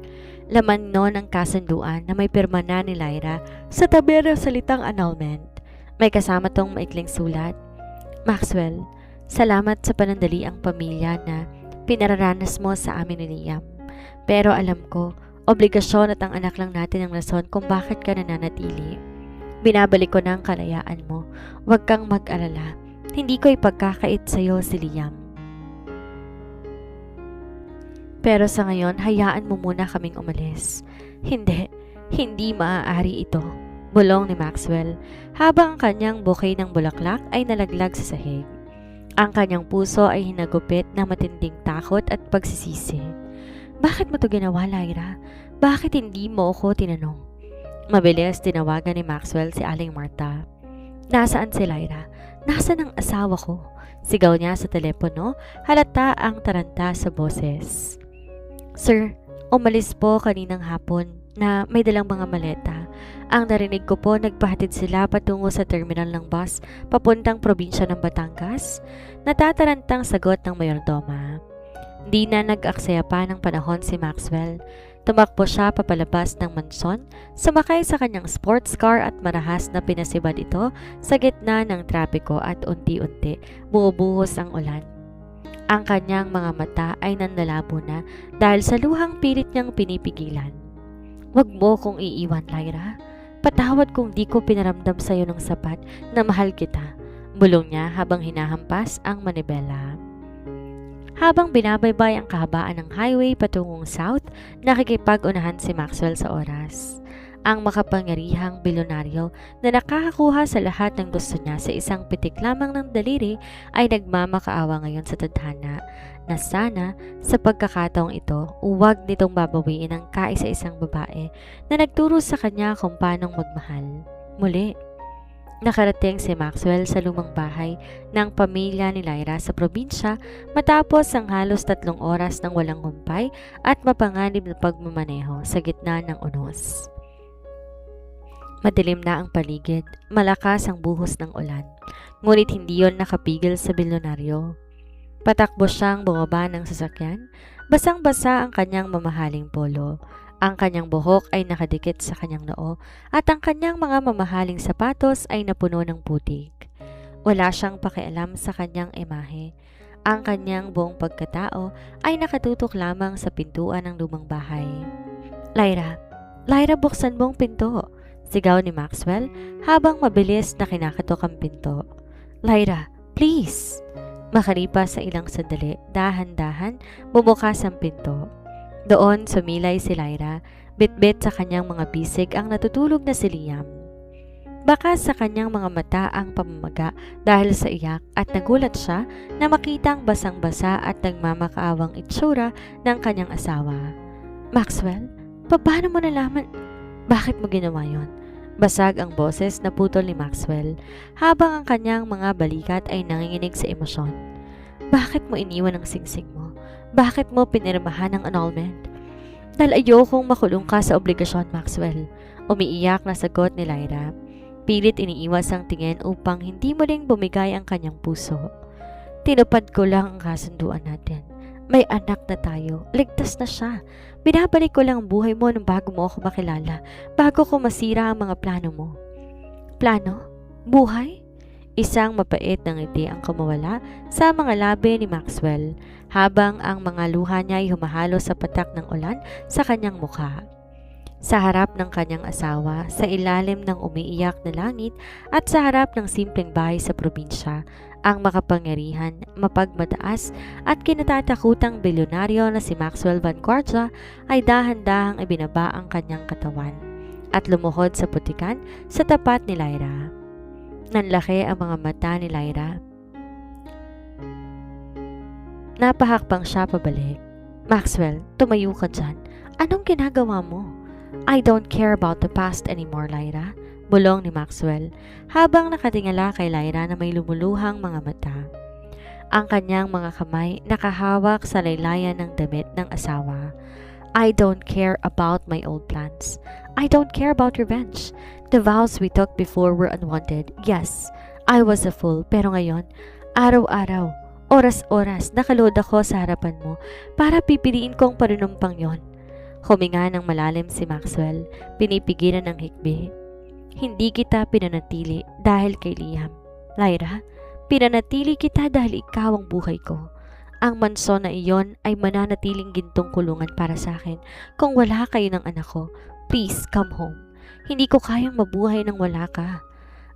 Laman noon ang kasunduan na may pirma na ni Lyra sa tabi ng salitang annulment. May kasama tong maikling sulat. Maxwell, salamat sa panandaliang pamilya na pinararanas mo sa amin ni Liam. Pero alam ko, obligasyon at ang anak lang natin ang rason kung bakit ka nananatili. Binabalik ko na ang kalayaan mo. Huwag kang mag-alala. Hindi ko ipagkakait sa iyo si Liam. Pero sa ngayon, hayaan mo muna kaming umalis. Hindi maaari ito, bulong ni Maxwell, habang ang kanyang bouquet ng bulaklak ay nalaglag sa sahig. Ang kanyang puso ay hinagupit ng matinding takot at pagsisisi. Bakit mo to ginawa, Lyra? Bakit hindi mo ako tinanong? Mabilis tinawagan ni Maxwell si Aling Martha. Nasaan si Lyra? Nasaan ang asawa ko? Sigaw niya sa telepono, halata ang taranta sa boses. Sir, umalis po kaninang hapon na may dalang mga maleta. Ang narinig ko po nagpahatid sila patungo sa terminal ng bus papuntang probinsya ng Batangas. Natatarantang sagot ng mayordoma. Di na nag-aksaya pa ng panahon si Maxwell. Tumakbo siya papalabas ng mansyon, sumakay sa kanyang sports car at marahas na pinasibad ito sa gitna ng trapiko at unti-unti bumubuhos ang ulan. Ang kanyang mga mata ay nanlalabo na dahil sa luhang pilit niyang pinipigilan. "Wag mo kong iiwan, Lyra. Patawad kung di ko pinaramdam sa iyo ng sapat na mahal kita," bulong niya habang hinahampas ang manibela. Habang binabaybay ang kahabaan ng highway patungong south, nakikipag-unahan si Maxwell sa oras. Ang makapangyarihang bilyonaryo na nakakakuha sa lahat ng gusto niya sa isang pitik lamang ng daliri ay nagmamakaawa ngayon sa tadhana na sana sa pagkakataong ito huwag nitong babawiin ang kaisa-isang babae na nagturo sa kanya kung paanong magmahal. Muli, nakarating si Maxwell sa lumang bahay ng pamilya ni Lyra sa probinsya matapos ang halos 3 oras ng walang humpay at mapanganib na pagmamaneho sa gitna ng unos. Madilim na ang paligid, malakas ang buhos ng ulan, ngunit hindi yon nakapigil sa bilyonaryo. Patakbo siyang bumaba ng sasakyan, basang-basa ang kanyang mamahaling polo. Ang kanyang buhok ay nakadikit sa kanyang noo at ang kanyang mga mamahaling sapatos ay napuno ng putik. Wala siyang pakialam sa kanyang imahe. Ang kanyang buong pagkatao ay nakatutok lamang sa pintuan ng lumang bahay. "Lyra, Lyra, buksan mong pinto," sigaw ni Maxwell habang mabilis na kinakatok ang pinto. "Lyra, please!" Makalipas sa ilang sandali, dahan-dahan bumukas ang pinto. Doon sumilay si Lyra, bitbit sa kanyang mga bisig ang natutulog na si Liam. Baka sa kanyang mga mata ang pamamaga dahil sa iyak at nagulat siya na makitang basang-basa at nagmamakaawang itsura ng kanyang asawa. "Maxwell, paano mo nalaman? Bakit mo ginawa yon?" Basag ang boses na putol ni Maxwell habang ang kanyang mga balikat ay nanginginig sa emosyon. "Bakit mo iniwan ang singsing mo? Bakit mo pinirmahan ang annulment?" "Dahil ayokong makulong ka sa obligasyon, Maxwell," umiiyak na sagot ni Lyra. Pilit iniiwas ang tingin upang hindi muling bumigay ang kanyang puso. "Tinupad ko lang ang kasunduan natin. May anak na tayo. Ligtas na siya. Binabalik ko lang ang buhay mo nung bago mo ako makilala, bago ko masira ang mga plano mo." "Plano? Buhay?" Isang mapait na ngiti ang kumawala sa mga labi ni Maxwell habang ang mga luha niya ay humahalo sa patak ng ulan sa kanyang mukha. Sa harap ng kanyang asawa, sa ilalim ng umiiyak na langit at sa harap ng simpleng bahay sa probinsya, ang makapangyarihan, mapagmataas at kinatatakutang bilyonaryo na si Maxwell Van Corja ay dahan-dahang ibinaba ang kanyang katawan at lumuhod sa putikan sa tapat ni Lyra. Nanlaki ang mga mata ni Lyra. Napahakbang siya pabalik. "Maxwell, tumayo ka dyan. Anong ginagawa mo?" "I don't care about the past anymore, Lyra," bulong ni Maxwell habang nakatingala kay Lyra na may lumuluhang mga mata. Ang kanyang mga kamay nakahawak sa laylayan ng damit ng asawa. "I don't care about my old plans. I don't care about revenge. The vows we took before were unwanted. Yes, I was a fool, pero ngayon, araw-araw, oras-oras, nakalood ako sa harapan mo para pipiliin kong panunumpang yon." Huminga ng malalim si Maxwell, pinipigilan ng hikbi. "Hindi kita pinanatili dahil kay Liam. Lyra, pinanatili kita dahil ikaw ang buhay ko. Ang mansyon na iyon ay mananatiling gintong kulungan para sa akin kung wala kayo ng anak ko. Please, come home. Hindi ko kayang mabuhay nang wala ka."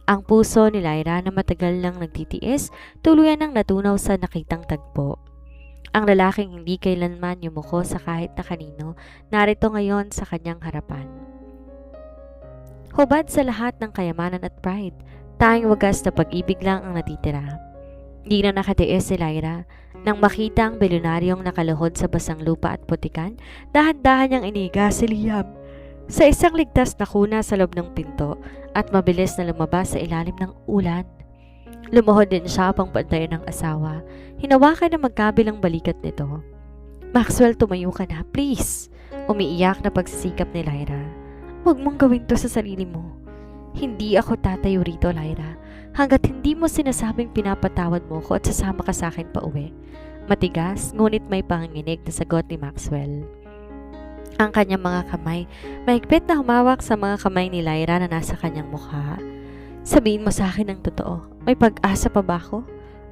Ang puso ni Lyra na matagal nang nagtitiis, tuluyan nang natunaw sa nakitang tagpo. Ang lalaking hindi kailanman yumuko sa kahit na kanino, narito ngayon sa kanyang harapan. Hubad sa lahat ng kayamanan at pride, tanging wagas na pag-ibig lang ang natitira. Di na nakatiis si Lyra nang makita ang bilyonaryong nakaluhod sa basang lupa at putikan, dahan-dahan niyang iniga si Liam sa isang ligtas na kuna sa loob ng pinto at mabilis na lumabas sa ilalim ng ulan. Lumuhod din siya pang pantayan ng asawa. Hinawakan ng magkabilang balikat nito. "Maxwell, tumayo ka na, please," umiiyak na pagsisikap ni Lyra. "Huwag mong gawin to sa sarili mo. Hindi ako tatayo rito, Lyra, hanggat hindi mo sinasabing pinapatawad mo ko at sasama ka sa akin pa uwi." Matigas, ngunit may panginginig na sagot ni Maxwell. Ang kanyang mga kamay, mahigpit na humawak sa mga kamay ni Lyra na nasa kanyang mukha. Sabihin mo sa akin ang totoo, may pag-asa pa ba ako?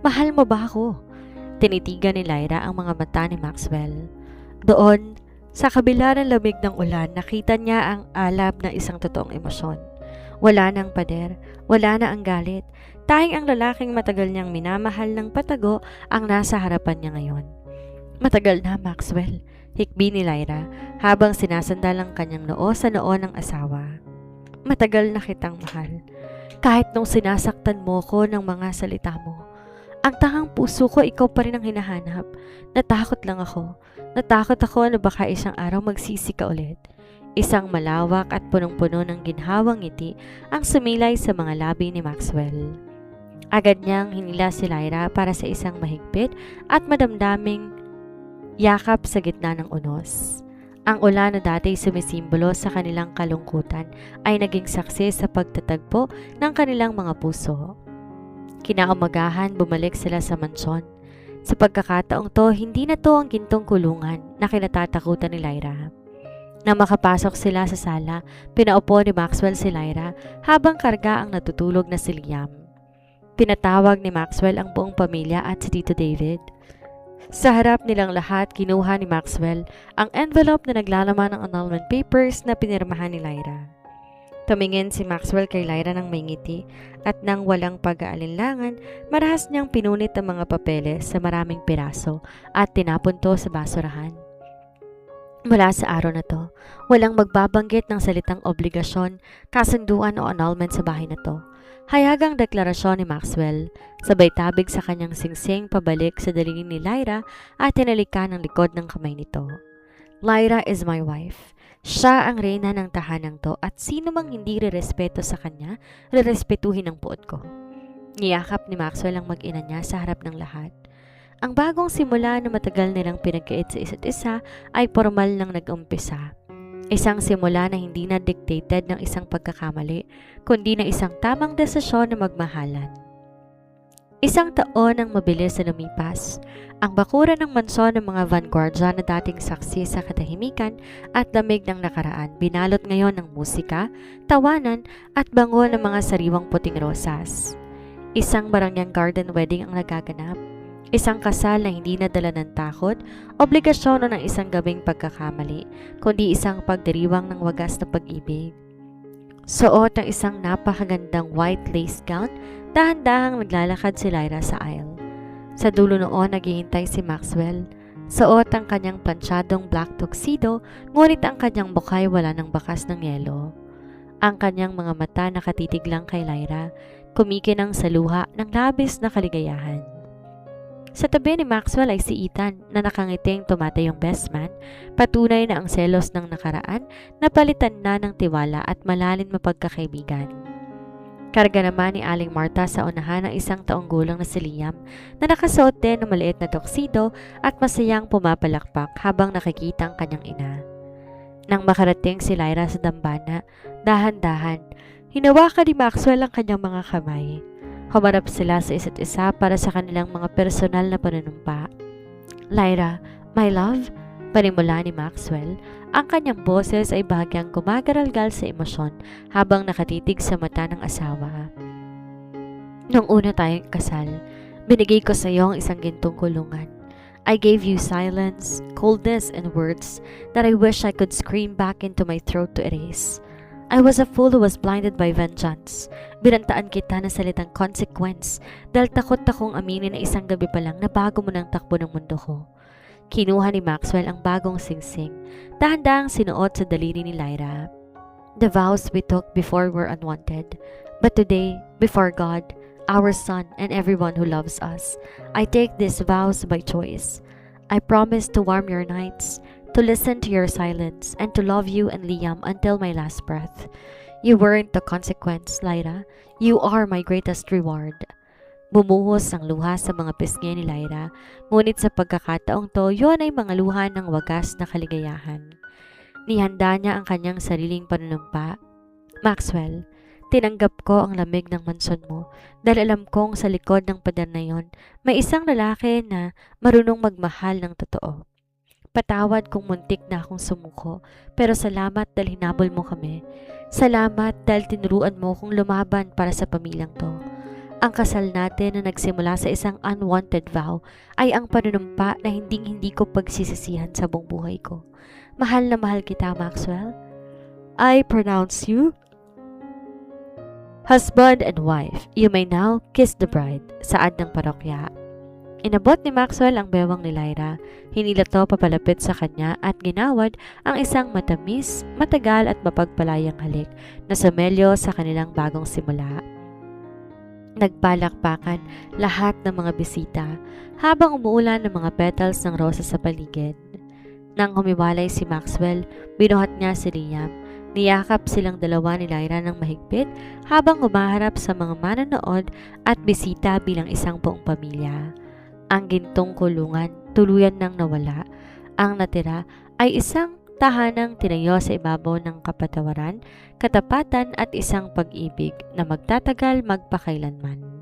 Mahal mo ba ako? Tinitigan ni Lyra ang mga mata ni Maxwell. Doon, sa kabila ng lamig ng ulan, nakita niya ang alab ng isang totoong emosyon. Wala nang pader, wala na ang galit. Tanging ang lalaking matagal niyang minamahal ng patago ang nasa harapan niya ngayon. Matagal na, Maxwell, hikbi ni Lyra habang sinasandal ang kanyang noo sa noo ng asawa. Matagal na kitang mahal. Kahit nung sinasaktan mo ko ng mga salita mo. Ang tangang puso ko, ikaw pa rin ang hinahanap. Natakot lang ako. Natakot ako na baka isang araw magsisi ka ulit. Isang malawak at punong-puno ng ginhawang ngiti ang sumilay sa mga labi ni Maxwell. Agad niyang hinila si Lyra para sa isang mahigpit at madamdaming yakap sa gitna ng unos. Ang ulan na dati sumisimbolo sa kanilang kalungkutan ay naging saksi sa pagtatagpo ng kanilang mga puso. Kinaumagahan, bumalik sila sa mansyon. Sa pagkakataong to, hindi na to ang gintong kulungan na kinatatakutan ni Lyra. Nang makapasok sila sa sala, pinaupo ni Maxwell si Lyra habang karga ang natutulog na si Liam. Pinatawag ni Maxwell ang buong pamilya at si Tito David. Sa harap nilang lahat, kinuha ni Maxwell ang envelope na naglalaman ng annulment papers na pinirmahan ni Lyra. Tumingin si Maxwell kay Lyra ng may ngiti at nang walang pag-aalinlangan, marahas niyang pinunit ang mga papeles sa maraming piraso at tinapon to sa basurahan. Mula sa araw na to, walang magbabanggit ng salitang obligasyon, kasunduan o annulment sa bahay na to. Hayagang deklarasyon ni Maxwell, sabay tabig sa kanyang singsing pabalik sa daliri ni Lyra at tinalikan ng likod ng kamay nito. Lyra is my wife. Siya ang reyna ng tahanang to at sino mang hindi rerespeto sa kanya, rerespetuhin ang puot ko. Niyakap ni Maxwell ang mag-ina niya sa harap ng lahat. Ang bagong simula na matagal nilang pinagkait sa isa't isa ay formal nang nag-umpisa. Isang simula na hindi na dictated ng isang pagkakamali, kundi na isang tamang desisyon na magmahalan. Isang taon ang mabilis na lumipas. Ang bakuran ng mansyon ng mga vanguardia na dating saksi sa katahimikan at lamig ng nakaraan, binalot ngayon ng musika, tawanan at bango ng mga sariwang puting rosas. Isang barangyang garden wedding ang nagaganap. Isang kasal na hindi nadala ng takot, obligasyon o ng isang gabing pagkakamali, kundi isang pagdiriwang ng wagas na pag-ibig. Suot ng isang napakagandang white lace gown, dahan-dahang naglalakad si Lyra sa aisle. Sa dulo noon naghihintay si Maxwell. Suot ang kanyang planchadong black tuxedo, ngunit ang kanyang mukha ay wala ng bakas ng yelo. Ang kanyang mga mata nakatitig lang kay Lyra, kumikinang sa luha ng labis na kaligayahan. Sa tabi ni Maxwell ay si Ethan na nakangiting tumatayong best man, patunay na ang selos ng nakaraan napalitan na ng tiwala at malalim na pagkakaibigan. Karga naman ni Aling Martha sa unahan ng isang taong gulang na si Liam na nakasuot din ng maliit na tuxedo at masayang pumapalakpak habang nakikita ang kanyang ina. Nang makarating si Lyra sa dambana, dahan-dahan, hinawakan ni Maxwell ang kanyang mga kamay. Humarap sila sa isa't isa para sa kanilang mga personal na panunumpa. Lyra, my love, panimula ni Maxwell, ang kanyang boses ay bahagyang gumagaralgal sa emosyon habang nakatitig sa mata ng asawa. Nung una tayong kasal, binigay ko sa iyo ang isang gintong kulungan. I gave you silence, coldness, and words that I wish I could scream back into my throat to erase. I was a fool who was blinded by vengeance. Binantaan kita ng salitang consequence dahil takot akong aminin na isang gabi pa lang na bago mo ng takbo ng mundo ko. Kinuha ni Maxwell ang bagong singsing, dahan-dahang sinuot sa daliri ni Lyra. The vows we took before were unwanted, but today, before God, our Son, and everyone who loves us, I take these vows by choice. I promise to warm your nights, to listen to your silence, and to love you and Liam until my last breath. You weren't the consequence, Lyra. You are my greatest reward. Bumuhos ang luha sa mga pisngi ni Lyra, ngunit sa pagkakataong to, yun ay mga luha ng wagas na kaligayahan. Nihanda niya ang kanyang sariling panunumpa. Maxwell, tinanggap ko ang lamig ng mansyon mo dahil alam kong sa likod ng pader na yon, may isang lalaki na marunong magmahal ng totoo. Patawad kung muntik na akong sumuko, pero salamat dahil hinabol mo kami. Salamat dahil tinuruan mo kong lumaban para sa pamilyang to. Ang kasal natin na nagsimula sa isang unwanted vow ay ang panunumpa na hindi ko pagsisisihan sa buong buhay ko. Mahal na mahal kita, Maxwell. I pronounce you husband and wife. You may now kiss the bride. Saad ng parokya. Inabot ni Maxwell ang bewang ni Lyra. Hinila to papalapit sa kanya at ginawad ang isang matamis, matagal at mapagpalayang halik na sumelyo sa kanilang bagong simula. Nagpalakpakan lahat ng mga bisita habang umuulan ng mga petals ng rosas sa paligid. Nang humiwalay si Maxwell, binuhat niya si Liam. Niyakap silang dalawa ni Lyra ng mahigpit habang humaharap sa mga manonood at bisita bilang isang buong pamilya. Ang gintong kulungan tuluyan nang nawala. Ang natira ay isang tahanang tinayo sa ibabaw ng kapatawaran, katapatan at isang pag-ibig na magtatagal magpakailanman.